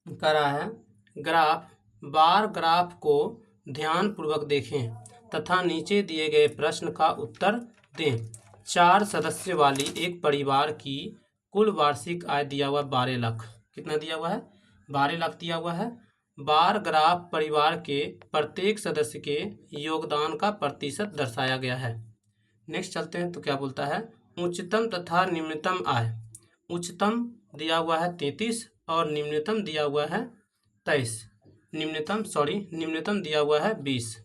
कर रहा है ग्राफ, बार ग्राफ को ध्यान पूर्वक देखें तथा नीचे दिए गए प्रश्न का उत्तर दें। 4 सदस्य वाली एक परिवार की कुल वार्षिक आय दिया हुआ 12 लाख। कितना दिया हुआ है? 12 लाख दिया हुआ है। बार ग्राफ परिवार के प्रत्येक सदस्य के योगदान का प्रतिशत दर्शाया गया है। नेक्स्ट चलते हैं तो क्या बोलता है, उच्चतम तथा निम्नतम आय। उच्चतम दिया हुआ है 33 और निम्नतम दिया हुआ है 23। निम्नतम दिया हुआ है 20।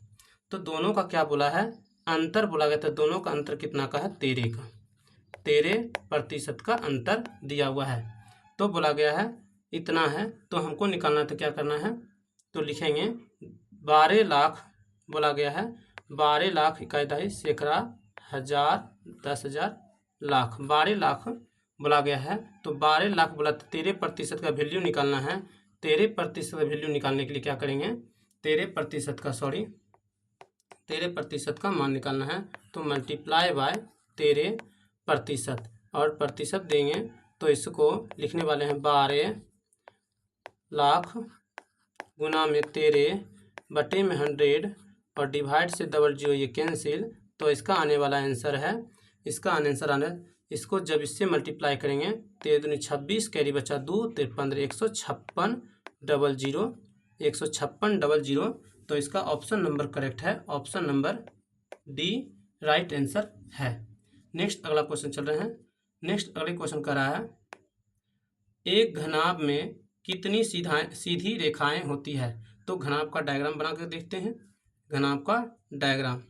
तो दोनों का क्या बोला है, अंतर बोला गया था। दोनों का अंतर कितना का है, 13 का, 13% का अंतर दिया हुआ है। तो बोला गया है इतना है, तो हमको निकालना तो क्या करना है, तो लिखेंगे 12 लाख बोला गया है, 12 लाख इकाई सैकड़ा हजार 10,000 लाख, 12 लाख बोला गया है। तो 12 लाख बोला तो 13% का वैल्यू निकालना है। 13% का वैल्यू निकालने के लिए क्या करेंगे, 13% का मान निकालना है, तो मल्टीप्लाई बाय 13% और प्रतिशत देंगे, तो इसको लिखने वाले हैं 12 लाख गुना में 13 बटे में 100 और डिवाइड से 00 ये कैंसिल। तो इसका आने वाला आंसर है, इसको जब इससे मल्टीप्लाई करेंगे 13 दूनी 26, कैरी बचा 2, 15 156 00। तो इसका ऑप्शन नंबर करेक्ट है, option number D right answer है। नेक्स्ट अगला क्वेश्चन चल रहे हैं। नेक्स्ट अगले क्वेश्चन कर रहा है, एक घनाभ में कितनी सीधी रेखाएं होती है। तो घनाभ का डायग्राम बना कर देखते हैं। घनाभ का डायग्राम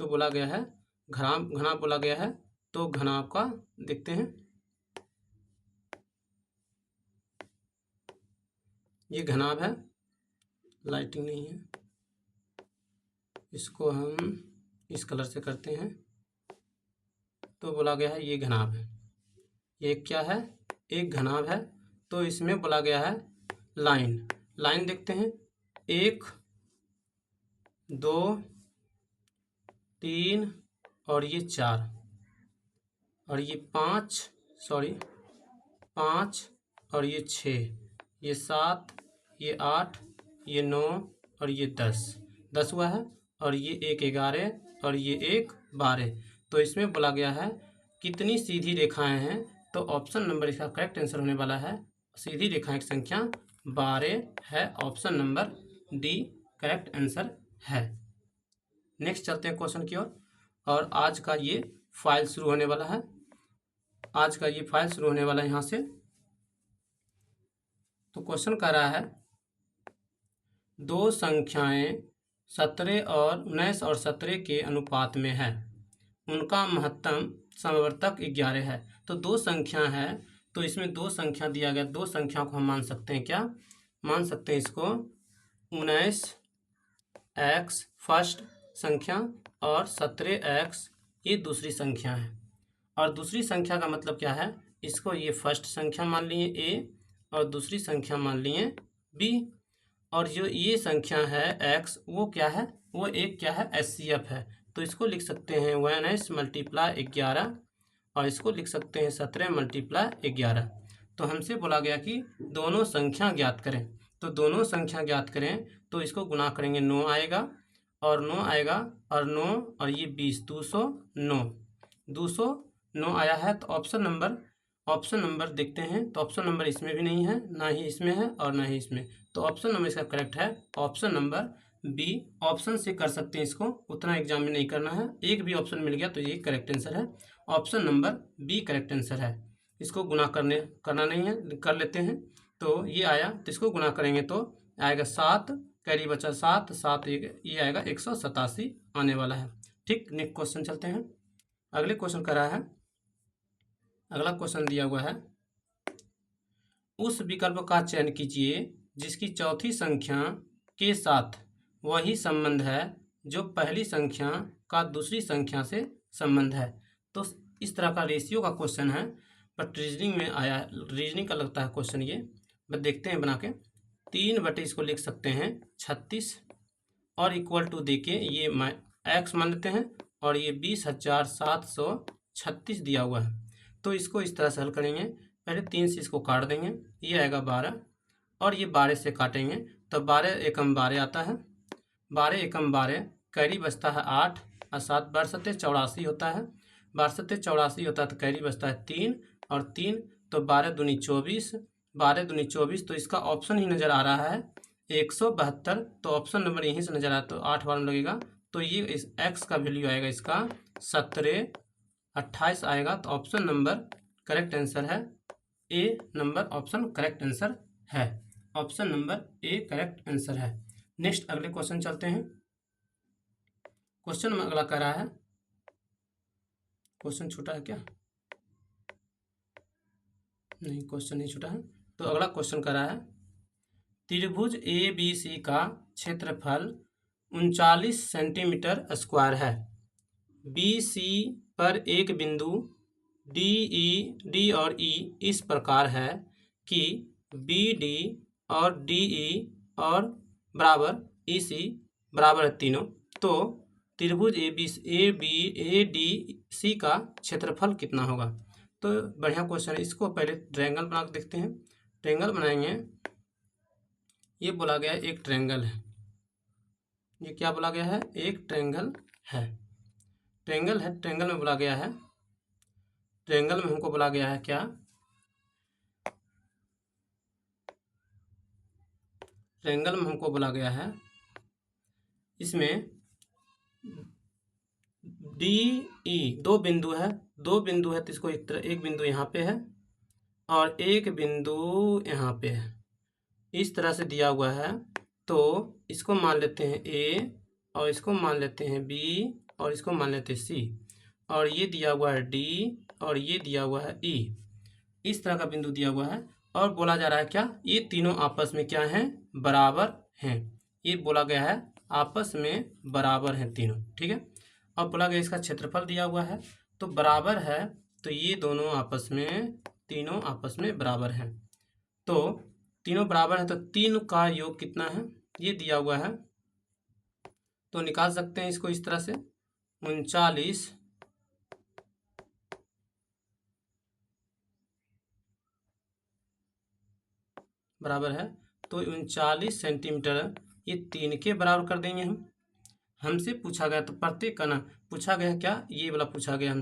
तो बोला गया है, घनाभ बोला गया है, तो घनाभ का देखते हैं। ये घनाभ है, लाइटिंग नहीं है, इसको हम इस कलर से करते हैं। तो बोला गया है ये घनाभ है, ये क्या है, एक घनाभ है। तो इसमें बोला गया है लाइन देखते हैं, 1 2 3 और ये 4 और ये 5 और ये 6, ये 7, ये 8, ये 9 और ये 10 हुआ है। और ये 1 11 और ये 1 12। तो इसमें बोला गया है कितनी सीधी रेखाएं हैं। तो ऑप्शन नंबर इसका करेक्ट आंसर होने वाला है, सीधी रेखाएं की संख्या 12 है, option number D correct answer है। नेक्स्ट चलते हैं क्वेश्चन की ओर। और आज का ये फाइल शुरू होने वाला है, यहाँ से। तो क्वेश्चन कर रहा है, दो संख्याएं 17 और 19 और 17 के अनुपात में है, उनका महत्तम समवर्तक 11 है। तो दो संख्या है, तो इसमें दो संख्या दिया गया, दो संख्या को हम मान सकते हैं, क्या मान सकते हैं इसको, 19x फर्स्ट संख्या और 17x ये दूसरी संख्या है। और दूसरी संख्या का मतलब क्या है, इसको ये फर्स्ट संख्या मान लिए a और दूसरी संख्या मान लिए b। और जो ये संख्या है x, वो क्या है, वो एक क्या है, HCF है। तो इसको लिख सकते हैं 1s × 11 और इसको लिख सकते हैं 17 × 11। तो हमसे बोला गया कि दोनों संख्या ज्ञात करें। तो दोनों संख्या ज्ञात करें तो इसको गुना करेंगे, 9 आएगा और 9 आएगा और 9 और ये 20, 209 आया है। तो ऑप्शन नंबर देखते हैं। तो ऑप्शन नंबर इसमें भी नहीं है, ना ही इसमें है और ना ही इसमें। तो ऑप्शन नंबर इसका करेक्ट है, ऑप्शन नंबर बी। ऑप्शन से कर सकते हैं इसको, उतना एग्जाम में नहीं करना है, एक भी ऑप्शन मिल गया तो ये करेक्ट आंसर है, option number B correct answer है। इसको गुना करना नहीं है, कर लेते हैं। तो ये आया, तो इसको गुना करेंगे तो आएगा 7, कैरी बचा 7, 7 ये आएगा 187 आने वाला है। ठीक, नेक्स्ट क्वेश्चन चलते हैं। अगले क्वेश्चन कर रहा है, अगला क्वेश्चन दिया हुआ है, उस विकल्प का चयन कीजिए जिसकी चौथी संख्या के साथ वही संबंध है जो पहली संख्या का दूसरी संख्या से संबंध है। तो इस तरह का रेशियो का क्वेश्चन है, बट रीजनिंग में आया, रीजनिंग का लगता है क्वेश्चन ये। बस देखते हैं बना के। 3 इसको लिख सकते हैं 36 और इक्वल टू दे के ये एक्स मान लेते हैं और ये 20,736 दिया हुआ है। तो इसको इस तरह से हल करेंगे। पहले 3 से इसको काट देंगे, ये आएगा 12 और ये 12 से काटेंगे तो 12 एकम 12 आता है। 12 एकम 12 कैरी बचता है 8 और 7 12 84 होता है। 12 84 होता है तो कैरी बचता है 3 और 3 तो 12 दूनी 24, 12 दूनी 24। तो इसका ऑप्शन ही नज़र आ रहा है 172। तो ऑप्शन नंबर यहीं से नज़र आ रहा है तो 8 बार में लगेगा। तो ये इस एक्स का वैल्यू आएगा इसका 17 28 आएगा। तो ऑप्शन नंबर करेक्ट आंसर है ए नंबर, ऑप्शन करेक्ट आंसर है। Option number A correct answer है। नेक्स्ट अगले क्वेश्चन चलते हैं। क्वेश्चन में अगला कह रहा है, क्वेश्चन छूटा है क्या? नहीं, क्वेश्चन नहीं छूटा है। तो अगला क्वेश्चन कह रहा है त्रिभुज ए बी सी का क्षेत्रफल 39 सेंटीमीटर स्क्वायर है। बी सी पर एक बिंदु डी और ई इस प्रकार है कि बी डी और डी ई और बराबर ई सी बराबर है तीनों। तो त्रिभुज ए डी सी का क्षेत्रफल कितना होगा? तो बढ़िया क्वेश्चन है। इसको पहले ट्रायंगल बना के देखते हैं। ट्रायंगल बनाएंगे। ये बोला गया है एक ट्रायंगल है। ये क्या बोला गया है? एक ट्रायंगल है। ट्रायंगल है, ट्रायंगल में बोला गया है, ट्रायंगल में हमको बोला गया है क्या? ट्रायंगल में हमको बोला गया है इसमें डी ई दो बिंदु है, दो बिंदु है तो इसको एक बिंदु यहाँ पे है और एक बिंदु यहाँ पे है। इस तरह से दिया हुआ है तो इसको मान लेते हैं ए और इसको मान लेते हैं बी और इसको मान लेते हैं सी और ये दिया हुआ है डी और ये दिया हुआ है ई। इस तरह का बिंदु दिया हुआ है और बोला जा रहा है क्या? ये तीनों आपस में क्या हैं? बराबर हैं। ये बोला गया है आपस में बराबर हैं तीनों, ठीक है। अब बोला गया इसका क्षेत्रफल दिया हुआ है तो बराबर है, तो ये दोनों आपस में, तीनों आपस में बराबर हैं। तो तीनों बराबर हैं तो 3 का योग कितना है? ये दिया हुआ है तो निकाल सकते हैं इसको इस तरह से 39 बराबर है तो 39 सेंटीमीटर ये 3 के बराबर कर देंगे हम। हमसे पूछा गया तो प्रत्येक का ना पूछा गया क्या? ये वाला पूछा गया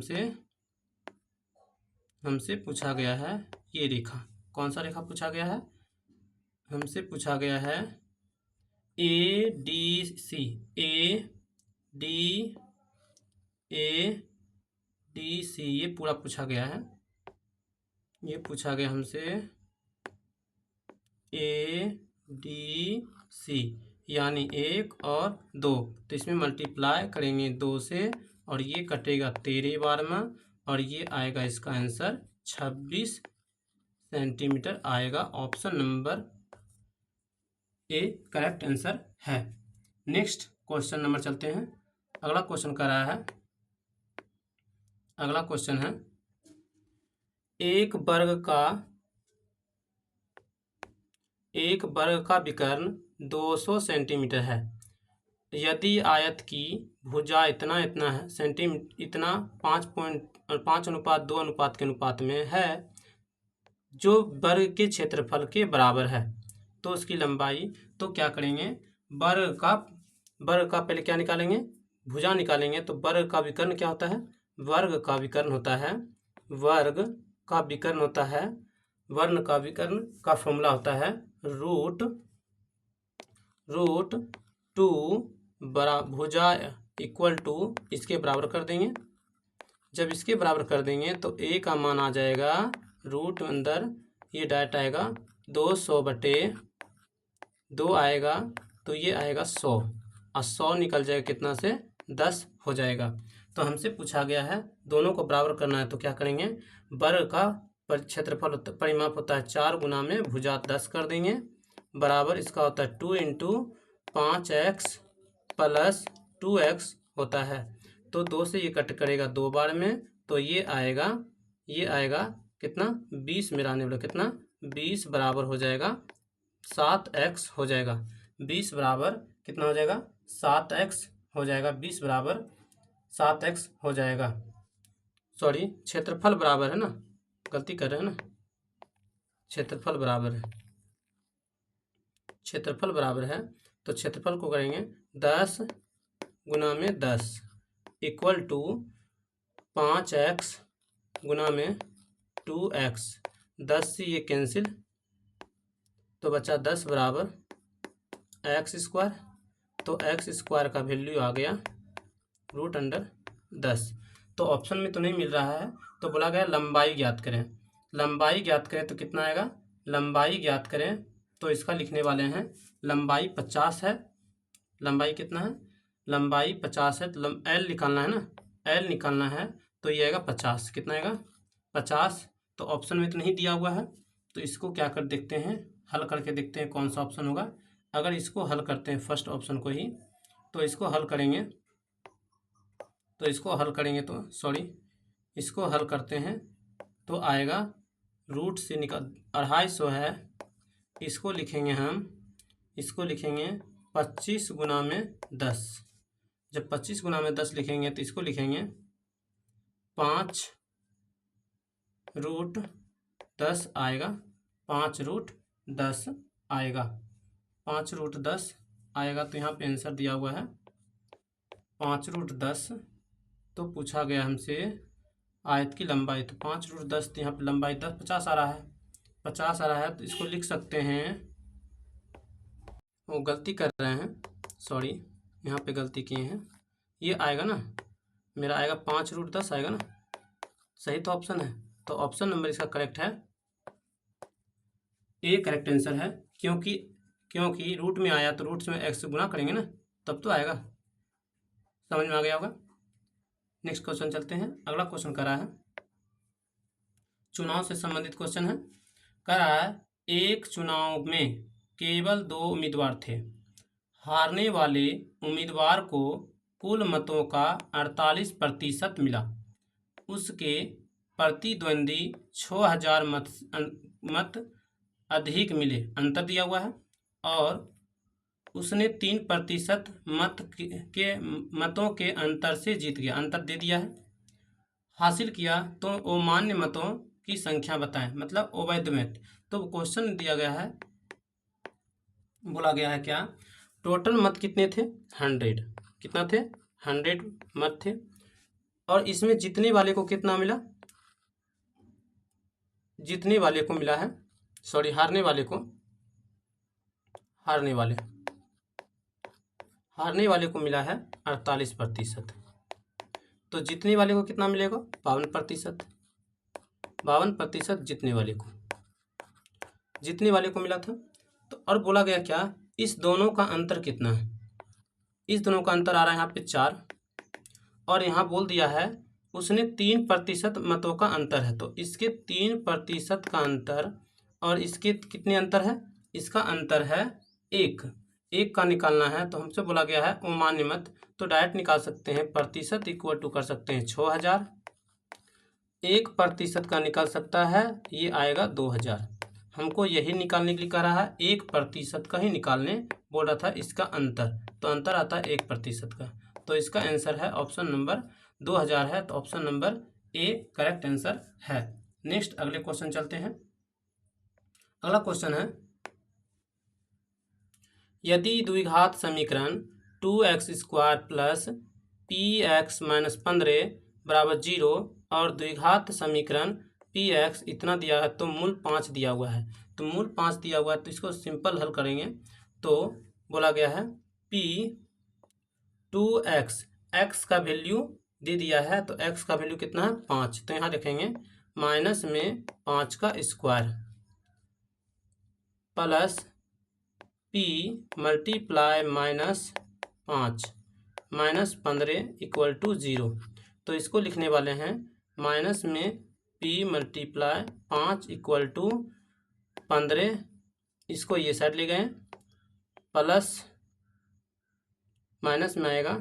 हमसे पूछा गया है ये रेखा। कौन सा रेखा पूछा गया है? हमसे पूछा गया है A D C, A D C ये पूरा पूछा गया है। ये पूछा गया हमसे ए डी सी यानी 1 और 2, तो इसमें मल्टीप्लाई करेंगे 2 से और ये कटेगा 13 बार में और ये आएगा इसका आंसर 26 सेंटीमीटर आएगा। Option number A correct answer है। नेक्स्ट क्वेश्चन नंबर चलते हैं। अगला क्वेश्चन कर रहा है, अगला क्वेश्चन है एक वर्ग का विकर्ण 200 सेंटीमीटर है। यदि आयत की भुजा इतना है सेंटीमीटर इतना 5.5:2 अनुपात के अनुपात में है जो वर्ग के क्षेत्रफल के बराबर है तो उसकी लंबाई, तो क्या करेंगे? वर्ग का पहले क्या निकालेंगे? भुजा निकालेंगे। तो वर्ग का विकर्ण क्या होता है? वर्ग का विकर्ण होता है, वर्ग का विकर्ण होता है, वर्ण का विकर्ण का फॉर्मूला होता है रूट 2 भुजा इक्वल टू इसके बराबर कर देंगे। जब इसके बराबर कर देंगे तो ए का मान आ जाएगा रूट अंदर ये डायरेक्ट आएगा 200/2 आएगा तो ये आएगा 100 और 100 निकल जाएगा कितना से? 10 हो जाएगा। तो हमसे पूछा गया है दोनों को बराबर करना है तो क्या करेंगे? वर्ग का क्षेत्रफल परिमाप होता है 4 गुना में भुजा 10 कर देंगे बराबर इसका होता है 2 × 5x + 2x होता है। तो 2 से ये कट करेगा 2 बार में तो ये आएगा कितना 20 मेरा आने वाला कितना 20 बराबर हो जाएगा 7x हो जाएगा। 20 बराबर कितना हो जाएगा 7x हो जाएगा। 20 बराबर 7x हो जाएगा। सॉरी, क्षेत्रफल बराबर है ना, गलती कर रहे हैं ना, क्षेत्रफल बराबर है, क्षेत्रफल बराबर है तो क्षेत्रफल को करेंगे 10 गुना में 10 इक्वल टू 5x गुना में 2x। 10 से ये कैंसिल तो बचा 10 बराबर एक्स स्क्वायर। तो एक्स स्क्वायर का वैल्यू आ गया √10। तो ऑप्शन में तो नहीं मिल रहा है, तो बोला गया लंबाई ज्ञात करें। लंबाई ज्ञात करें तो कितना आएगा, लंबाई ज्ञात करें तो इसका लिखने वाले हैं लंबाई 50 है। लंबाई कितना है, लंबाई 50 है, तो एल निकालना है ना, एल निकालना है तो ये आएगा 50। कितना आएगा 50। तो ऑप्शन में तो नहीं दिया हुआ है, तो इसको क्या कर देखते हैं, हल करके देखते हैं कौन सा ऑप्शन होगा। अगर इसको हल करते हैं फर्स्ट ऑप्शन को ही, तो इसको हल करेंगे तो सॉरी, इसको हल करते हैं तो आएगा रूट से निकाल 250 है। इसको लिखेंगे हम, इसको लिखेंगे 25 गुना में 10। जब 25 गुना में 10 लिखेंगे तो इसको लिखेंगे 5√10 आएगा। 5√10 आएगा। 5√10 आएगा। तो यहाँ पे आंसर दिया हुआ है 5√10। तो पूछा गया हमसे आयत की लंबाई, तो 5√10, तो यहाँ पे लंबाई 50 आ रहा है, 50 आ रहा है। तो इसको लिख सकते हैं, वो गलती कर रहे हैं, सॉरी यहाँ पे गलती किए हैं। ये आएगा ना, मेरा आएगा 5√10 आएगा ना, सही तो ऑप्शन है। तो ऑप्शन नंबर इसका करेक्ट है, ए करेक्ट आंसर है। क्योंकि रूट में आया तो रूट में एक्स से गुना करेंगे ना, तब तो आएगा। समझ में आ गया होगा। नेक्स्ट क्वेश्चन चलते हैं। अगला क्वेश्चन करा है, चुनाव से संबंधित क्वेश्चन है। करा है, एक चुनाव में केवल 2 उम्मीदवार थे। हारने वाले उम्मीदवार को कुल मतों का 48% मिला। उसके प्रतिद्वंदी 6000 मत अधिक मिले, अंतर दिया हुआ है, और उसने 3% मतों के अंतर से जीत गया, अंतर दे दिया है। हासिल किया तो अमान्य मतों की संख्या बताएं, मतलब अवैध मत। तो क्वेश्चन दिया गया है, बोला गया है क्या, टोटल मत कितने थे 100, कितना थे 100 मत थे, और इसमें जीतने वाले को कितना मिला, जीतने वाले को मिला है, सॉरी हारने वाले को, हारने वाले को मिला है 48%। तो जीतने वाले को कितना मिलेगा 52%। 52% जीतने वाले को मिला था। तो और बोला गया क्या, इस दोनों का अंतर कितना है, इस दोनों का अंतर आ रहा है यहाँ पे 4, और यहाँ बोल दिया है उसने 3% मतों का अंतर है। तो इसके 3% का अंतर और इसके कितने अंतर है, इसका अंतर है 1 का निकालना है। तो हमसे बोला गया है अमान्य मत, तो डायरेक्ट निकाल सकते हैं, प्रतिशत इक्वल टू कर सकते हैं 6000, 1% का निकाल सकता है, ये आएगा 2000। हमको यही निकालने के लिए कह रहा है, 1% का ही निकालने बोल रहा था, इसका अंतर, तो अंतर आता है 1% का। तो इसका आंसर है ऑप्शन नंबर 2000 है। तो option number A correct answer है। नेक्स्ट अगले क्वेश्चन चलते हैं। अगला क्वेश्चन है, यदि द्विघात समीकरण 2x² प्लस px माइनस 15 बराबर 0 और द्विघात समीकरण px इतना दिया है, तो मूल 5 दिया हुआ है। तो मूल 5 दिया हुआ है, तो इसको सिंपल हल करेंगे तो बोला गया है p 2x, x का वैल्यू दे दिया है, तो x का वैल्यू कितना है 5। तो यहाँ देखेंगे माइनस में 5 का square plus p multiply -5 -15 equal to 0। तो इसको लिखने वाले हैं माइनस में p मल्टीप्लाई 5 इक्वल टू 15, इसको ये साइड ले गए, प्लस माइनस में आएगा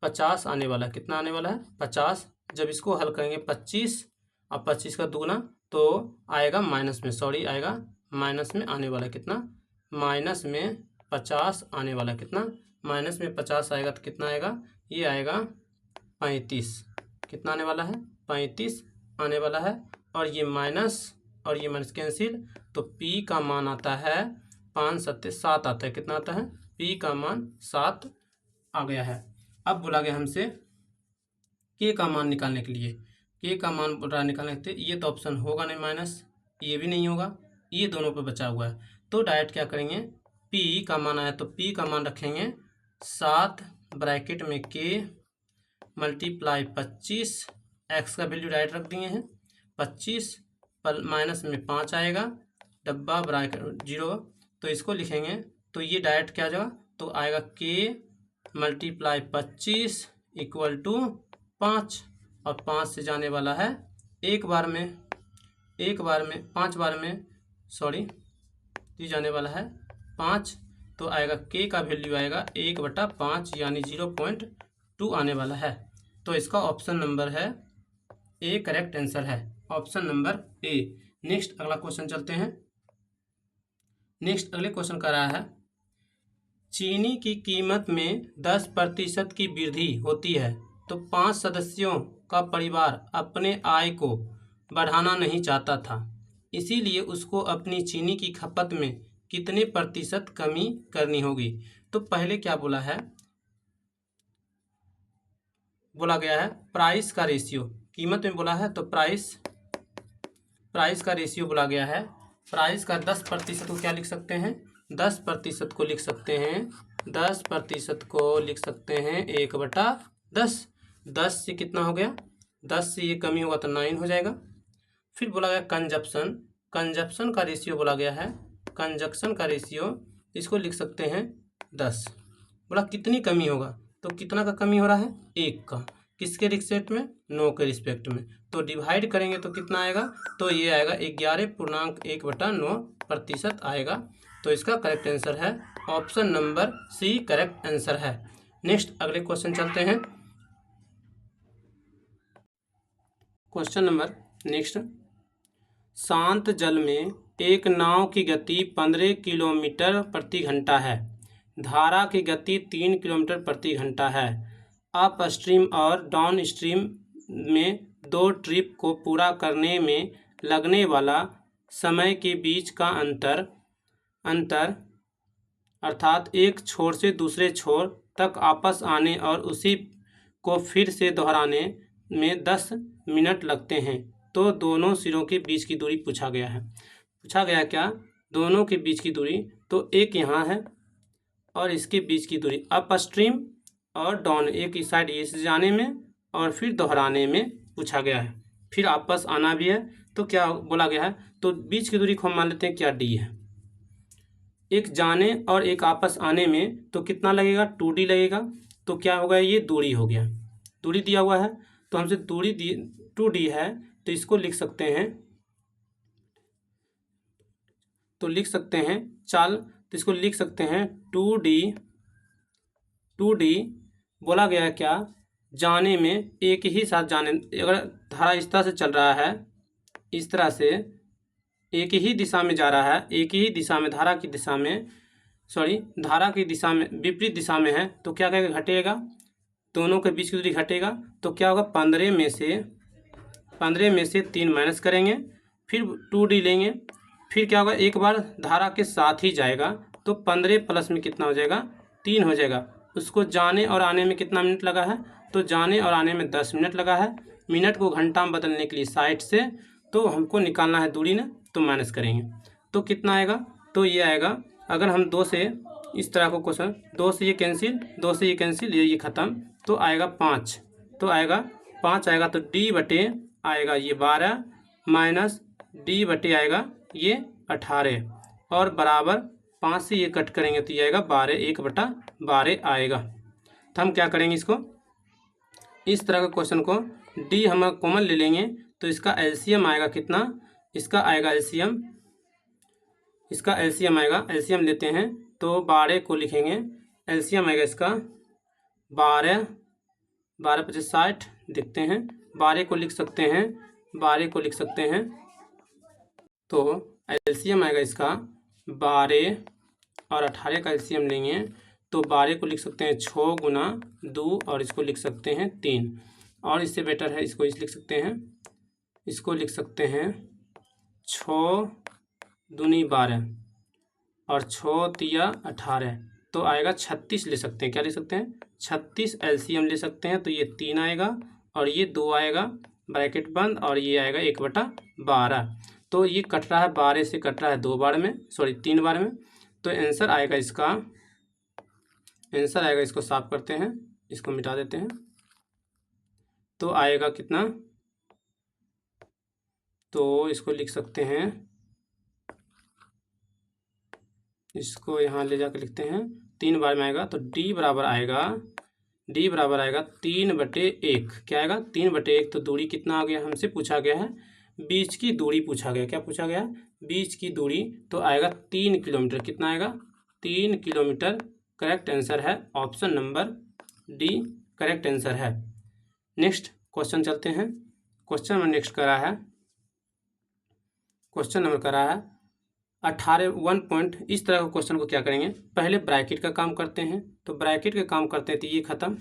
50 आने वाला है, कितना आने वाला है 50 जब इसको हल करेंगे 25 और 25 का दुगुना तो आएगा माइनस में, सॉरी आएगा माइनस में आने वाला कितना, माइनस में 50 आने वाला कितना, माइनस में 50 आएगा तो कितना आएगा, ये आएगा 35। कितना आने वाला है, 35 आने वाला है। और ये माइनस कैंसिल, तो P का मान आता है 5 7 7 आता है। कितना आता है, P का मान 7 आ गया है। अब बोला गया हमसे K का मान निकालने के लिए, K का मान बोल रहा है निकालने के लिए, ये तो ऑप्शन होगा नहीं माइनस, ये भी नहीं होगा, ये दोनों पे बचा हुआ है। तो डायरेक्ट क्या करेंगे, P का मान आया तो P का मान रखेंगे 7 ब्रैकेट में K मल्टीप्लाई 25, x का वैल्यू डायरेक्ट रख दिए हैं 25 पर माइनस में 5 आएगा, डब्बा ब्रैकेट 0, तो इसको लिखेंगे तो ये डायरेक्ट क्या जाएगा, तो आएगा K मल्टीप्लाई 25 इक्वल टू 5, और 5 से जाने वाला है एक बार में 5 बार में, सॉरी ये जाने वाला है 5, तो आएगा K का वैल्यू आएगा 1/5 यानी 0.2 आने वाला है। तो इसका ऑप्शन नंबर है ए करेक्ट आंसर है, ऑप्शन नंबर ए। नेक्स्ट अगला क्वेश्चन चलते हैं। नेक्स्ट अगले क्वेश्चन का रहा है, चीनी की कीमत में 10% की वृद्धि होती है तो 5 सदस्यों का परिवार अपने आय को बढ़ाना नहीं चाहता था, इसीलिए उसको अपनी चीनी की खपत में कितने प्रतिशत कमी करनी होगी। तो पहले क्या बोला है, बोला गया है प्राइस का रेशियो, कीमत में बोला है तो प्राइस का रेशियो बोला गया है। प्राइस का 10% को क्या लिख सकते हैं, 10% को लिख सकते हैं, 10% को लिख सकते हैं 1/10। 10 से कितना हो गया, 10 से ये कमी होगा तो 9 हो जाएगा। फिर बोला गया कंजप्शन का रेशियो बोला गया है, कंजक्शन का रेशियो इसको लिख सकते हैं 10। बोला कितनी कमी होगा, तो कितना का कमी हो रहा है, 1 का, किसके रिस्पेक्ट में, 9 के रिस्पेक्ट में। तो डिवाइड करेंगे तो कितना आएगा, तो ये आएगा 11.1/9% आएगा। तो इसका करेक्ट आंसर है option number C correct answer है। नेक्स्ट अगले क्वेश्चन चलते हैं। क्वेश्चन नंबर नेक्स्ट, शांत जल में एक नाव की गति 15 किलोमीटर प्रति घंटा है, धारा की गति 3 किलोमीटर प्रति घंटा है। अप स्ट्रीम और डाउन स्ट्रीम में 2 ट्रिप को पूरा करने में लगने वाला समय के बीच का अंतर अर्थात एक छोर से दूसरे छोर तक वापस आने और उसी को फिर से दोहराने में 10 मिनट लगते हैं। तो दोनों सिरों के बीच की दूरी पूछा गया है। पूछा गया क्या, दोनों के बीच की दूरी, तो एक यहाँ है और इसके बीच की दूरी अप स्ट्रीम और डाउन, एक इस साइड ये से जाने में और फिर दोहराने में पूछा गया है। फिर वापस आना भी है, तो क्या बोला गया है, तो बीच की दूरी को हम मान लेते हैं क्या, D है। एक जाने और एक वापस आने में तो कितना लगेगा, 2D लगेगा। तो क्या होगा, ये दूरी हो गया, दूरी दिया हुआ है तो हमसे दूरी 2D है, तो इसको लिख सकते हैं, तो लिख सकते हैं तो इसको लिख सकते हैं 2D बोला गया है क्या, जाने में एक ही साथ जाने, अगर धारा इस तरह से चल रहा है, इस तरह से एक ही दिशा में जा रहा है, एक ही दिशा में धारा की दिशा में विपरीत दिशा में है, तो क्या कहेगा, घटेगा, दोनों के बीच की दूरी घटेगा। तो क्या होगा, 15 में से 3 माइनस करेंगे, फिर 2D लेंगे, फिर क्या होगा, एक बार धारा के साथ ही जाएगा, तो 15 प्लस में कितना हो जाएगा, 3 हो जाएगा। उसको जाने और आने में कितना मिनट लगा है, तो जाने और आने में 10 मिनट लगा है। मिनट को घंटा में बदलने के लिए साइड से तो हमको निकालना है दूरी ना, तो माइनस करेंगे तो कितना आएगा, तो ये आएगा, अगर हम 2 से इस तरह को क्वेश्चन, 2 से ये कैंसिल, ये ख़त्म, तो आएगा 5, तो आएगा 5 आएगा, तो D बटे आएगा ये 12 माइनस D बटे आएगा ये 18 और बराबर 5 से ये कट करेंगे तो ये आएगा 12, 1/12 आएगा। तो हम क्या करेंगे, इसको इस तरह का क्वेश्चन को D हम कॉमन ले लेंगे, तो इसका एलसीएम आएगा कितना, इसका आएगा एलसीएम आएगा, एलसीएम लेते हैं तो 12 को लिखेंगे, एलसीएम आएगा इसका 12 × 5 = 60, देखते हैं 12 को लिख सकते हैं, 12 को लिख सकते हैं। तो एलसीएम आएगा इसका 12 और 18 का एलसीएम लेंगे तो 12 को लिख सकते हैं 6 गुना 2 और इसको लिख सकते हैं 3। और इससे बेटर है इसको लिख सकते हैं, इसको लिख सकते हैं 6 दूनी 12 और 6 तिया 18, तो आएगा 36 ले सकते हैं। क्या ले सकते हैं? 36 एलसीएम ले सकते हैं। तो ये 3 आएगा और ये 2 आएगा, ब्रैकेट बंद, और ये आएगा 1/12। तो ये कट रहा है 12 से, कट रहा है 2 बार में, सॉरी 3 बार में। तो आंसर आएगा इसका, आंसर आएगा, इसको साफ करते हैं, इसको मिटा देते हैं। तो आएगा कितना? तो इसको लिख सकते हैं, इसको यहाँ ले जाकर लिखते हैं, 3 बार में आएगा। तो डी बराबर आएगा, डी बराबर आएगा 3/1। क्या आएगा? 3/1। तो दूरी कितना आ गया? हमसे पूछा गया है बीच की दूरी पूछा गया। क्या पूछा गया? बीच की दूरी। तो आएगा 3 किलोमीटर। कितना आएगा? 3 किलोमीटर। करेक्ट आंसर है option number D, correct answer है। नेक्स्ट क्वेश्चन चलते हैं। क्वेश्चन नंबर नेक्स्ट करा है, क्वेश्चन नंबर करा है 18 1 पॉइंट। इस तरह के क्वेश्चन को क्या करेंगे? पहले ब्रैकेट का काम करते हैं। तो ब्रैकेट का काम करते हैं तो ये खत्म,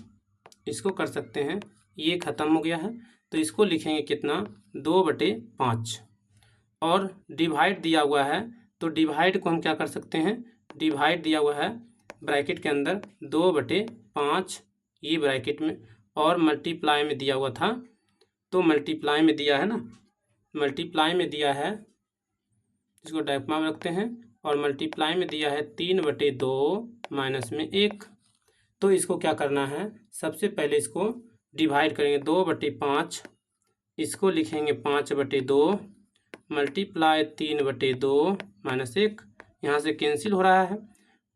इसको कर सकते हैं, ये खत्म हो गया है। तो इसको लिखेंगे कितना? 2/5। और डिवाइड दिया हुआ है, तो डिवाइड को हम क्या कर सकते हैं? डिवाइड दिया हुआ है ब्रैकेट के अंदर 2/5, ये ब्रैकेट में, और मल्टीप्लाई में दिया हुआ था, तो मल्टीप्लाई में दिया है ना, मल्टीप्लाई में दिया है, इसको डायग्राम में रखते हैं, और मल्टीप्लाई में दिया है 3/2 माइनस में 1। तो इसको क्या करना है? सबसे पहले इसको डिवाइड करेंगे 2/5, इसको लिखेंगे 5/2 मल्टीप्लाई 3/2 माइनस 1। यहाँ से कैंसिल हो रहा है,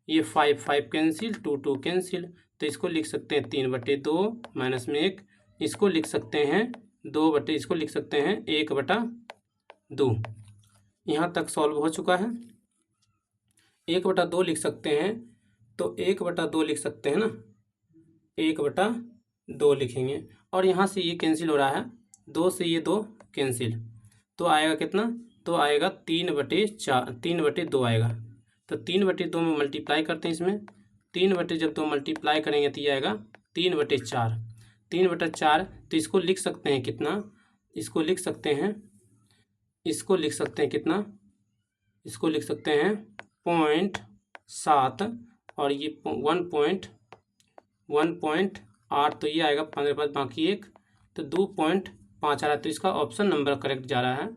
ये 5 कैंसिल, 2 कैंसिल, तो इसको लिख सकते हैं 3/2 माइनस में 1। इसको लिख सकते हैं इसको लिख सकते हैं 1/2। यहाँ तक सॉल्व हो चुका है। 1/2 लिख सकते हैं, तो 1/2 लिख सकते हैं ना, 1/2 लिखेंगे, और यहाँ से ये कैंसिल हो रहा है, 2 से ये 2 कैंसिल, तो आएगा कितना? तो आएगा 3/2 आएगा। तो 3/2 में मल्टीप्लाई करते हैं, इसमें 3/2 मल्टीप्लाई करेंगे तो ये आएगा 3/4। 3/4, तो इसको लिख सकते हैं कितना? इसको लिख सकते हैं, इसको लिख सकते हैं कितना? इसको लिख सकते हैं 0.7, और ये 1.8, तो ये आएगा 15 पास बाकी 1, तो 2.5 आ रहा है। तो इसका ऑप्शन नंबर करेक्ट जा रहा है,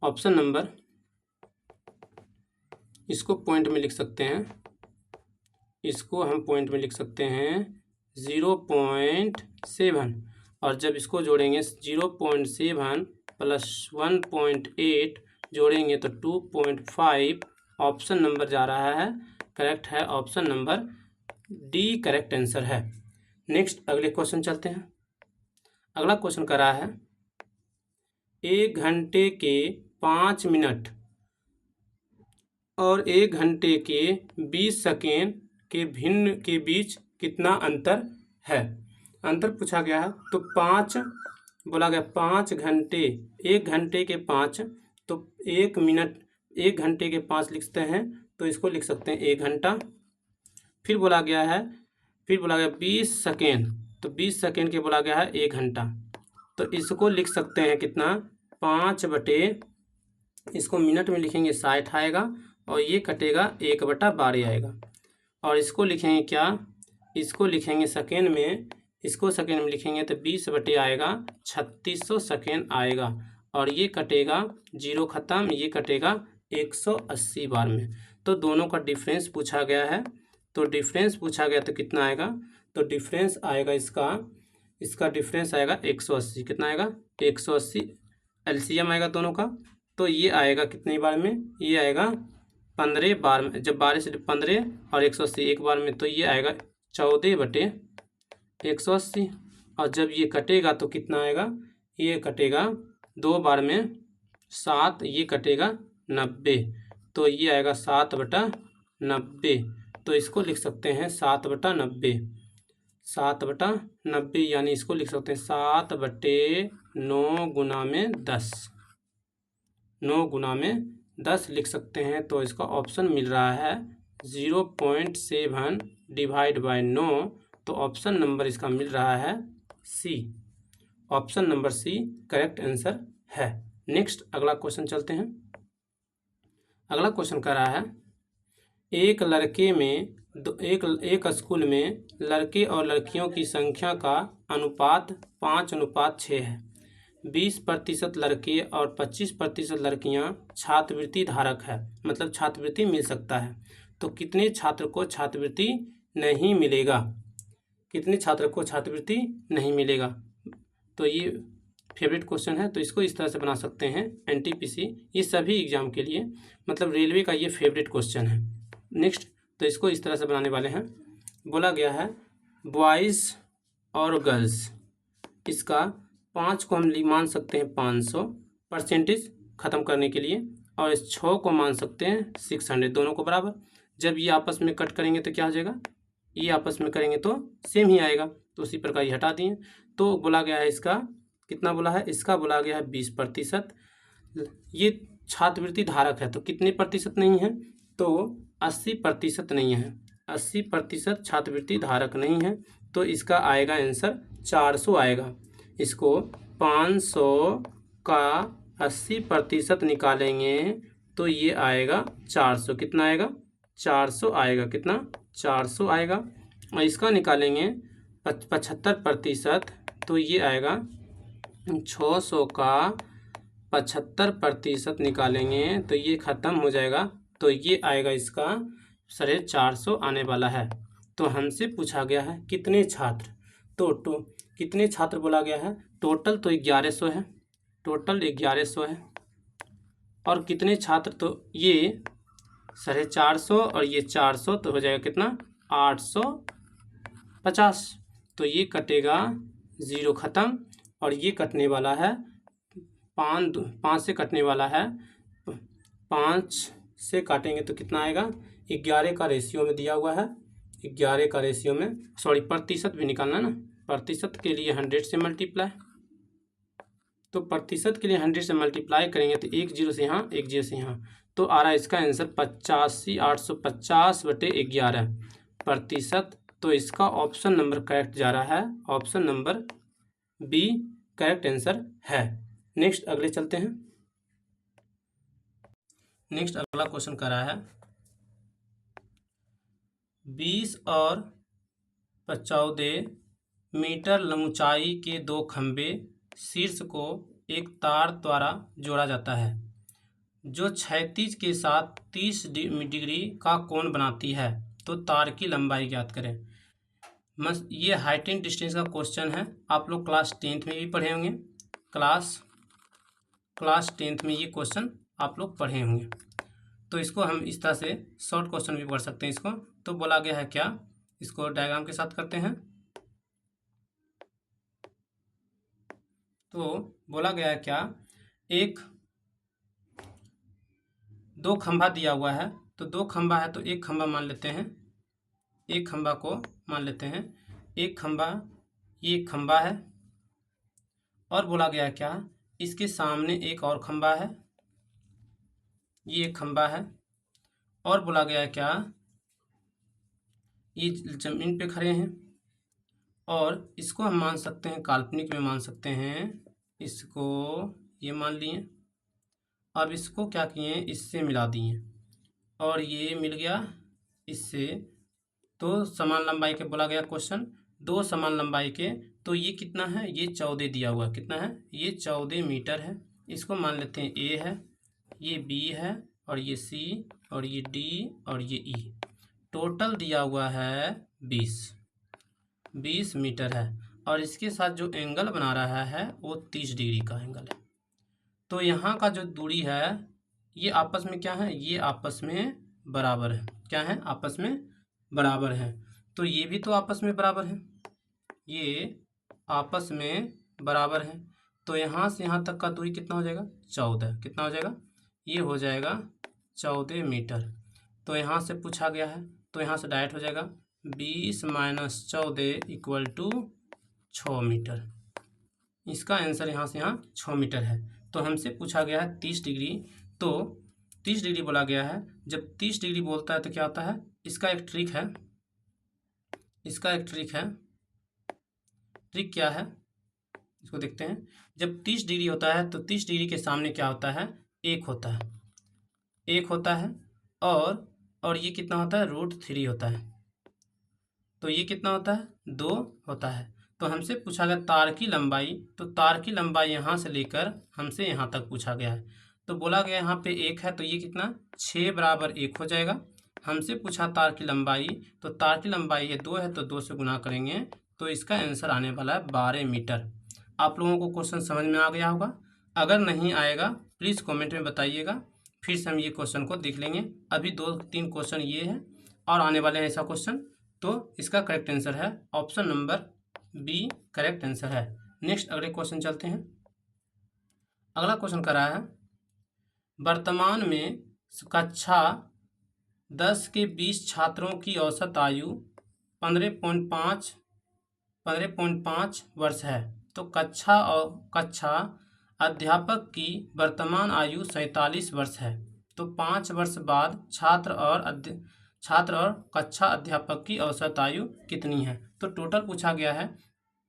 ऑप्शन नंबर, इसको पॉइंट में लिख सकते हैं, इसको हम पॉइंट में लिख सकते हैं 0.7, और जब इसको जोड़ेंगे 0.7 प्लस 1.8 जोड़ेंगे तो 2.5, ऑप्शन नंबर जा रहा है, करेक्ट है option number D, correct answer है। नेक्स्ट अगले क्वेश्चन चलते हैं। अगला क्वेश्चन कर रहा है 1 घंटे के 5 मिनट और 1 घंटे के 20 सेकेंड के भिन्न के बीच कितना अंतर है? अंतर पूछा गया है। तो 5 बोला गया, 5 घंटे, 1 घंटे के 5, तो 1 मिनट, 1 घंटे के 5 लिखते हैं, तो इसको लिख सकते हैं 1 घंटा। फिर बोला गया है, फिर बोला गया 20 सेकेंड, तो 20 सेकेंड के बोला गया है 1 घंटा, तो इसको लिख सकते हैं कितना? 5/, इसको मिनट में लिखेंगे 60 आएगा, और ये कटेगा 1/12 आएगा, और इसको लिखेंगे क्या? इसको लिखेंगे सेकेंड में, इसको सेकेंड में लिखेंगे तो 20/, आएगा 3600 सेकेंड आएगा, और ये कटेगा 0 खत्म, ये कटेगा 180 बार में। तो दोनों का डिफरेंस पूछा गया है, तो डिफरेंस पूछा गया तो कितना आएगा? तो डिफरेंस आएगा इसका डिफरेंस आएगा 180। कितना आएगा? 180 एलसीएम आएगा दोनों का, तो ये आएगा कितनी बार में? ये आएगा 15 बार में। जब 12 से 15 और 180 एक बार में, तो ये आएगा 14/180, और जब ये कटेगा तो कितना आएगा? ये कटेगा 2 बार में 7, ये कटेगा 90, तो ये आएगा 7/90। तो इसको लिख सकते हैं 7/90, 7/90, यानी इसको लिख सकते हैं 7/9 गुना में 10, 9 गुना में 10 लिख सकते हैं। तो इसका ऑप्शन मिल रहा है 0.7 डिवाइड बाय 9। तो ऑप्शन नंबर इसका मिल रहा है C. Option number C correct answer है। नेक्स्ट अगला क्वेश्चन चलते हैं। अगला क्वेश्चन कह रहा है एक लड़के में एक स्कूल में लड़के और लड़कियों की संख्या का अनुपात 5:6 है। 20% लड़के और 25% लड़कियां छात्रवृत्ति धारक है, मतलब छात्रवृत्ति मिल सकता है। तो कितने छात्र को छात्रवृत्ति नहीं मिलेगा? कितने छात्र को छात्रवृत्ति नहीं मिलेगा? तो ये फेवरेट क्वेश्चन है। तो इसको इस तरह से बना सकते हैं एनटीपीसी, ये सभी एग्जाम के लिए, मतलब रेलवे का ये फेवरेट क्वेश्चन है। नेक्स्ट, तो इसको इस तरह से बनाने वाले हैं। बोला गया है बॉयज़ और गर्ल्स, इसका 5 को हम मान सकते हैं 500 परसेंटेज ख़त्म करने के लिए, और इस 6 को मान सकते हैं 600, दोनों को बराबर। जब ये आपस में कट करेंगे तो क्या हो जाएगा? ये आपस में करेंगे तो सेम ही आएगा, तो उसी प्रकार ये हटा दिए। तो बोला गया है इसका कितना बोला है? इसका बोला गया है 20%। ये छात्रवृत्ति धारक है तो कितने प्रतिशत नहीं है? तो 80% नहीं है, 80% छात्रवृत्ति धारक नहीं है। तो इसका आएगा आंसर 400 आएगा। इसको 500 का 80% निकालेंगे तो ये आएगा 400। कितना आएगा? 400 आएगा। कितना? 400 आएगा। और इसका निकालेंगे 75%, तो ये आएगा 600 का 75% निकालेंगे तो ये ख़त्म हो जाएगा। तो ये आएगा इसका 450 आने वाला है। तो हमसे पूछा गया है कितने छात्र, तो कितने छात्र बोला गया है? टोटल तो 1100 है, टोटल 1100 है। और कितने छात्र? तो ये 450 और ये 400, तो हो जाएगा कितना? 850। तो ये कटेगा 0 ख़त्म, और ये कटने वाला है 5 से कटने वाला है, 5 से काटेंगे तो कितना आएगा? 11 का रेशियो में दिया हुआ है, 11 का रेशियो में, सॉरी प्रतिशत भी निकालना ना, प्रतिशत के लिए 100 से मल्टीप्लाई। तो प्रतिशत के लिए 100 से मल्टीप्लाई करेंगे तो 1 0 से यहाँ, 1 0 से यहाँ, तो आ रहा है इसका आंसर 85,850/11% तो इसका ऑप्शन नंबर करेक्ट जा रहा है, option number B correct answer है। नेक्स्ट अगले चलते हैं। नेक्स्ट अगला क्वेश्चन कर रहा है 20 और 14 मीटर ऊंचाई के 2 खंभे शीर्ष को एक तार द्वारा जोड़ा जाता है जो क्षैतिज के साथ 30 डिग्री का कोण बनाती है। तो तार की लंबाई ज्ञात करें। ये हाइट एंड डिस्टेंस का क्वेश्चन है। आप लोग क्लास 10th में भी पढ़े होंगे, क्लास 10th में ये क्वेश्चन आप लोग पढ़े होंगे। तो इसको हम इस तरह से शॉर्ट क्वेश्चन भी पढ़ सकते हैं इसको। तो बोला गया है क्या, इसको डायग्राम के साथ करते हैं। तो बोला गया है क्या, 2 खंभा दिया हुआ है। तो 2 खंभा है तो एक खंभा मान लेते हैं, एक खंभा को मान लेते हैं, एक खंभा, ये एक खंभा है। और बोला गया है क्या, इसके सामने एक और खंभा है, ये एक खंभा है। और बोला गया है क्या, ये जमीन पे खड़े हैं और इसको हम मान सकते हैं, काल्पनिक में मान सकते हैं, इसको ये मान लिए। अब इसको क्या किए, इससे मिला दिए और ये मिल गया इससे। तो समान लंबाई के बोला गया क्वेश्चन, 2 समान लंबाई के। तो ये कितना है, ये 14 दिया हुआ, कितना है, ये 14 मीटर है। इसको मान लेते हैं ए है, ये बी है, और ये सी, और ये डी, और ये ई। टोटल दिया हुआ है 20 मीटर है। और इसके साथ जो एंगल बना रहा है वो 30 डिग्री का एंगल है। तो यहाँ का जो दूरी है ये आपस में क्या है, ये आपस में बराबर है। क्या है, आपस में बराबर है। तो ये भी तो आपस में बराबर है, ये आपस में बराबर है। तो यहाँ से यहाँ तक का दूरी कितना हो जाएगा, 14। कितना हो जाएगा, ये हो जाएगा 14 मीटर। तो यहाँ से पूछा गया है तो यहाँ से डायरेक्ट हो जाएगा 20 माइनस 14 इक्वल टू 6 मीटर। इसका आंसर यहाँ से यहाँ 6 मीटर है। तो हमसे पूछा गया है 30 डिग्री, तो 30 डिग्री बोला गया है। जब 30 डिग्री बोलता है तो क्या होता है, इसका एक ट्रिक है, ट्रिक क्या है इसको देखते हैं। जब 30 डिग्री होता है तो 30 डिग्री के सामने क्या होता है, 1 होता है, 1 होता है, और ये कितना होता है, √3 होता है। तो ये कितना होता है, 2 होता है। तो हमसे पूछा गया तार की लंबाई, तो तार की लंबाई यहाँ से लेकर हमसे यहाँ तक पूछा गया है। तो बोला गया यहाँ पे 1 है, तो ये कितना 6 बराबर 1 हो जाएगा। हमसे पूछा तार की लंबाई, तो तार की लंबाई ये 2 है, तो 2 से गुना करेंगे तो इसका आंसर आने वाला है 12 मीटर। आप लोगों को क्वेश्चन समझ में आ गया होगा। अगर नहीं आएगा प्लीज़ कमेंट में बताइएगा, फिर से हम ये क्वेश्चन को देख लेंगे। अभी 2-3 क्वेश्चन ये है और आने वाले हैं ऐसा क्वेश्चन। तो इसका करेक्ट आंसर है option number B, correct answer है। नेक्स्ट अगले क्वेश्चन चलते हैं। अगला क्वेश्चन कर रहा है, वर्तमान में कक्षा 10 के 20 छात्रों की औसत आयु 15.5 वर्ष है। तो कक्षा अध्यापक की वर्तमान आयु 47 वर्ष है। तो 5 वर्ष बाद छात्र और कक्षा अध्यापक की औसत आयु कितनी है। तो टोटल पूछा गया है,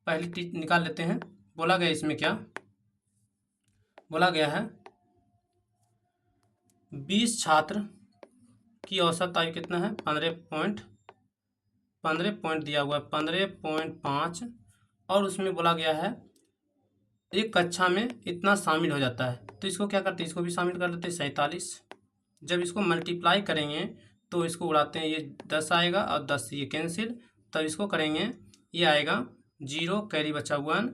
पहले निकाल लेते हैं। बोला गया इसमें क्या बोला गया है, 20 छात्र की औसत आयु कितना है, 15 पॉइंट दिया हुआ है 15.5, और उसमें बोला गया है एक कक्षा में इतना शामिल हो जाता है। तो इसको क्या करते हैं, इसको भी शामिल कर लेते हैं 47। जब इसको मल्टीप्लाई करेंगे तो इसको उड़ाते हैं, ये 10 आएगा और 10 ये कैंसिल, तब इसको करेंगे ये आएगा 0, कैरी बचा 1,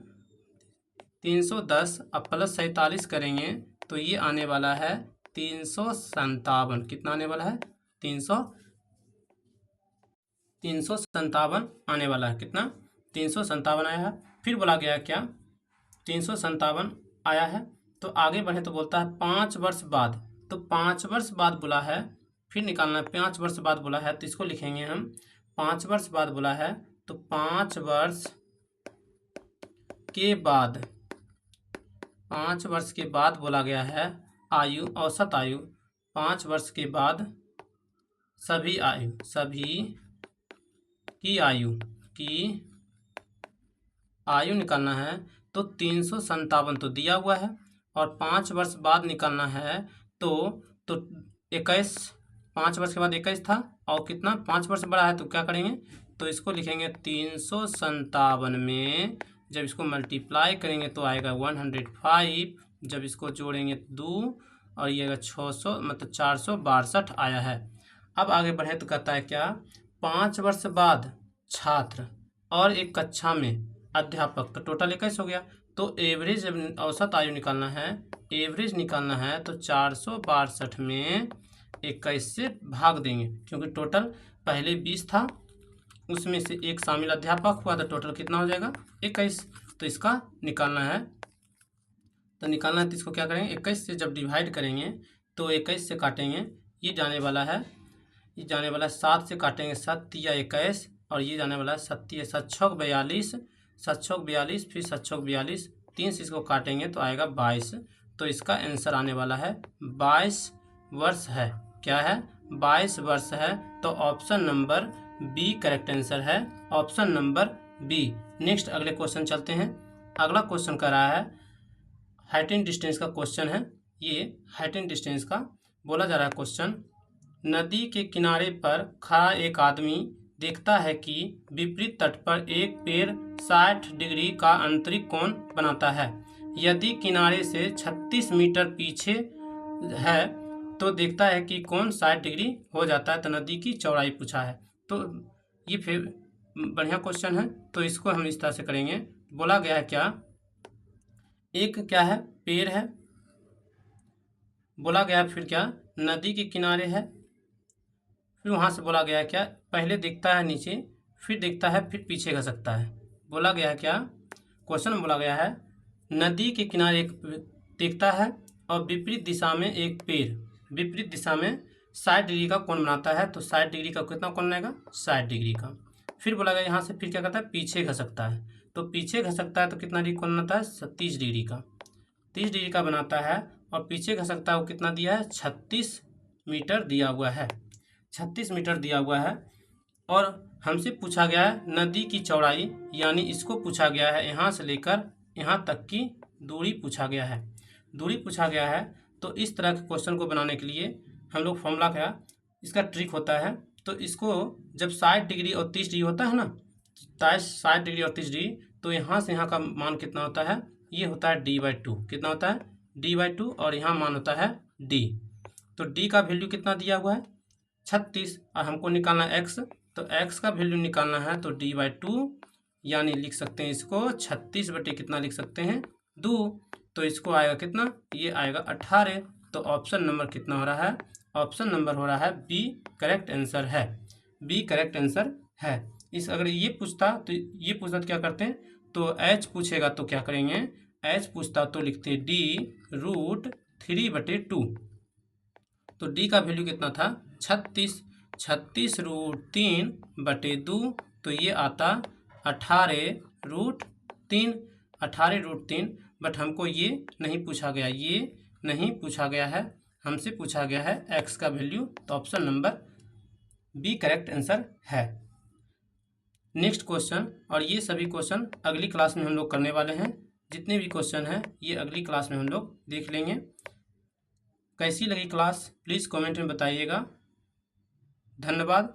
310 अब प्लस 47 करेंगे तो ये आने वाला है 357। कितना आने वाला है, 357 आने वाला है। कितना, 357 आया है। फिर बोला गया क्या, 357 आया है। तो आगे बढ़े तो बोलता है 5 वर्ष बाद। तो 5 वर्ष बाद बोला है, फिर निकालना है 5 वर्ष बाद बोला है, तो इसको लिखेंगे हम 5 वर्ष बाद बोला है। तो 5 वर्ष के बाद, 5 वर्ष के बाद बोला गया है आयु, औसत आयु 5 वर्ष के बाद सभी की आयु निकालना है। तो 357 तो दिया हुआ है, और 5 वर्ष बाद निकालना है तो 21, 5 वर्ष के बाद 21 था, और कितना 5 वर्ष बड़ा है तो क्या करेंगे, तो इसको लिखेंगे 357 में जब इसको मल्टीप्लाई करेंगे तो आएगा 105, जब इसको जोड़ेंगे 2 और ये आएगा 600, मतलब 462 आया है। अब आगे बढ़े तो कहता है क्या, 5 वर्ष बाद छात्र और एक कक्षा में अध्यापक, तो टोटल 21 हो गया। तो एवरेज औसत आयु निकालना है, तो 462 में 21 से भाग देंगे, क्योंकि टोटल पहले 20 था, उसमें से एक शामिल अध्यापक हुआ, तो टोटल कितना हो जाएगा 21। तो इसका निकालना है, तो इसको क्या करेंगे, 21 से जब डिवाइड करेंगे तो 21 से काटेंगे, ये जाने वाला है 7 से काटेंगे 7 या 21, और ये जाने वाला है 7 छक 42, 7 छक 42, फिर 7 छक 42, 3 से इसको काटेंगे तो आएगा 22। तो इसका आंसर आने वाला है 22 वर्ष है। क्या है, 22 वर्ष है। तो option number B correct answer है, ऑप्शन नंबर बी। नेक्स्ट अगले क्वेश्चन चलते हैं। अगला क्वेश्चन कर रहा है हाइट एंड डिस्टेंस का क्वेश्चन है। ये हाइट एंड डिस्टेंस का बोला जा रहा है क्वेश्चन। नदी के किनारे पर खड़ा एक आदमी देखता है कि विपरीत तट पर एक पेड़ 60 डिग्री का आंतरिक कोण बनाता है। यदि किनारे से 36 मीटर पीछे है तो देखता है कि कोण 60 डिग्री हो जाता है। तो नदी की चौड़ाई पूछा है। तो ये फिर बढ़िया क्वेश्चन है, तो इसको हम इस तरह से करेंगे। बोला गया है क्या, एक क्या है, पेड़ है, बोला गया है फिर क्या, नदी के किनारे है, फिर वहाँ से बोला गया है क्या, पहले दिखता है नीचे, फिर दिखता है, फिर पीछे खसकता है। बोला गया है क्या, क्वेश्चन में बोला गया है नदी के किनारे एक दिखता है और विपरीत दिशा में एक पेड़ विपरीत दिशा में 60 डिग्री का कोण बनाता है। तो 60 डिग्री का कितना कोण बनेगा, 60 डिग्री का। फिर बोला गया यहाँ से फिर क्या करता है, पीछे घसकता है। तो पीछे घसकता है तो कितना डिग्री कोण बनाता है, 30 डिग्री का, 30 डिग्री का बनाता है। और पीछे घसकता है वो कितना दिया है, 36 मीटर दिया हुआ है, 36 मीटर दिया हुआ है। और हमसे पूछा गया है नदी की चौड़ाई, यानी इसको पूछा गया है यहाँ से लेकर यहाँ तक की दूरी पूछा गया है, दूरी पूछा गया है। तो इस तरह के क्वेश्चन को बनाने के लिए हम लोग फॉर्मूला क्या, इसका ट्रिक होता है। तो इसको जब 60 डिग्री और 30 डिग्री होता है ना, 60 डिग्री और 30 डिग्री, तो यहाँ से यहाँ का मान कितना होता है, ये होता है d/2, कितना होता है, d/2, और यहाँ मान होता है d। तो d का वैल्यू कितना दिया हुआ है, 36, और हमको निकालना है x, तो x का वैल्यू निकालना है तो d/2, यानी लिख सकते हैं इसको 36 बटे कितना लिख सकते हैं, 2। तो इसको आएगा कितना, ये आएगा 18। तो ऑप्शन नंबर कितना हो रहा है, ऑप्शन नंबर हो रहा है बी करेक्ट आंसर है, बी करेक्ट आंसर है। इस अगर ये पूछता तो क्या करते हैं, तो h पूछेगा तो क्या करेंगे, h पूछता तो लिखते हैं d√3/2। तो d का वैल्यू कितना था, 36, 36√3/2, तो ये आता 18√3, 18√3। बट हमको ये नहीं पूछा गया, ये नहीं पूछा गया है, हमसे पूछा गया है x का वैल्यू। तो option number B correct answer है। नेक्स्ट क्वेश्चन, और ये सभी क्वेश्चन अगली क्लास में हम लोग करने वाले हैं, जितने भी क्वेश्चन हैं ये अगली क्लास में हम लोग देख लेंगे। कैसी लगी क्लास प्लीज़ कमेंट में बताइएगा। धन्यवाद।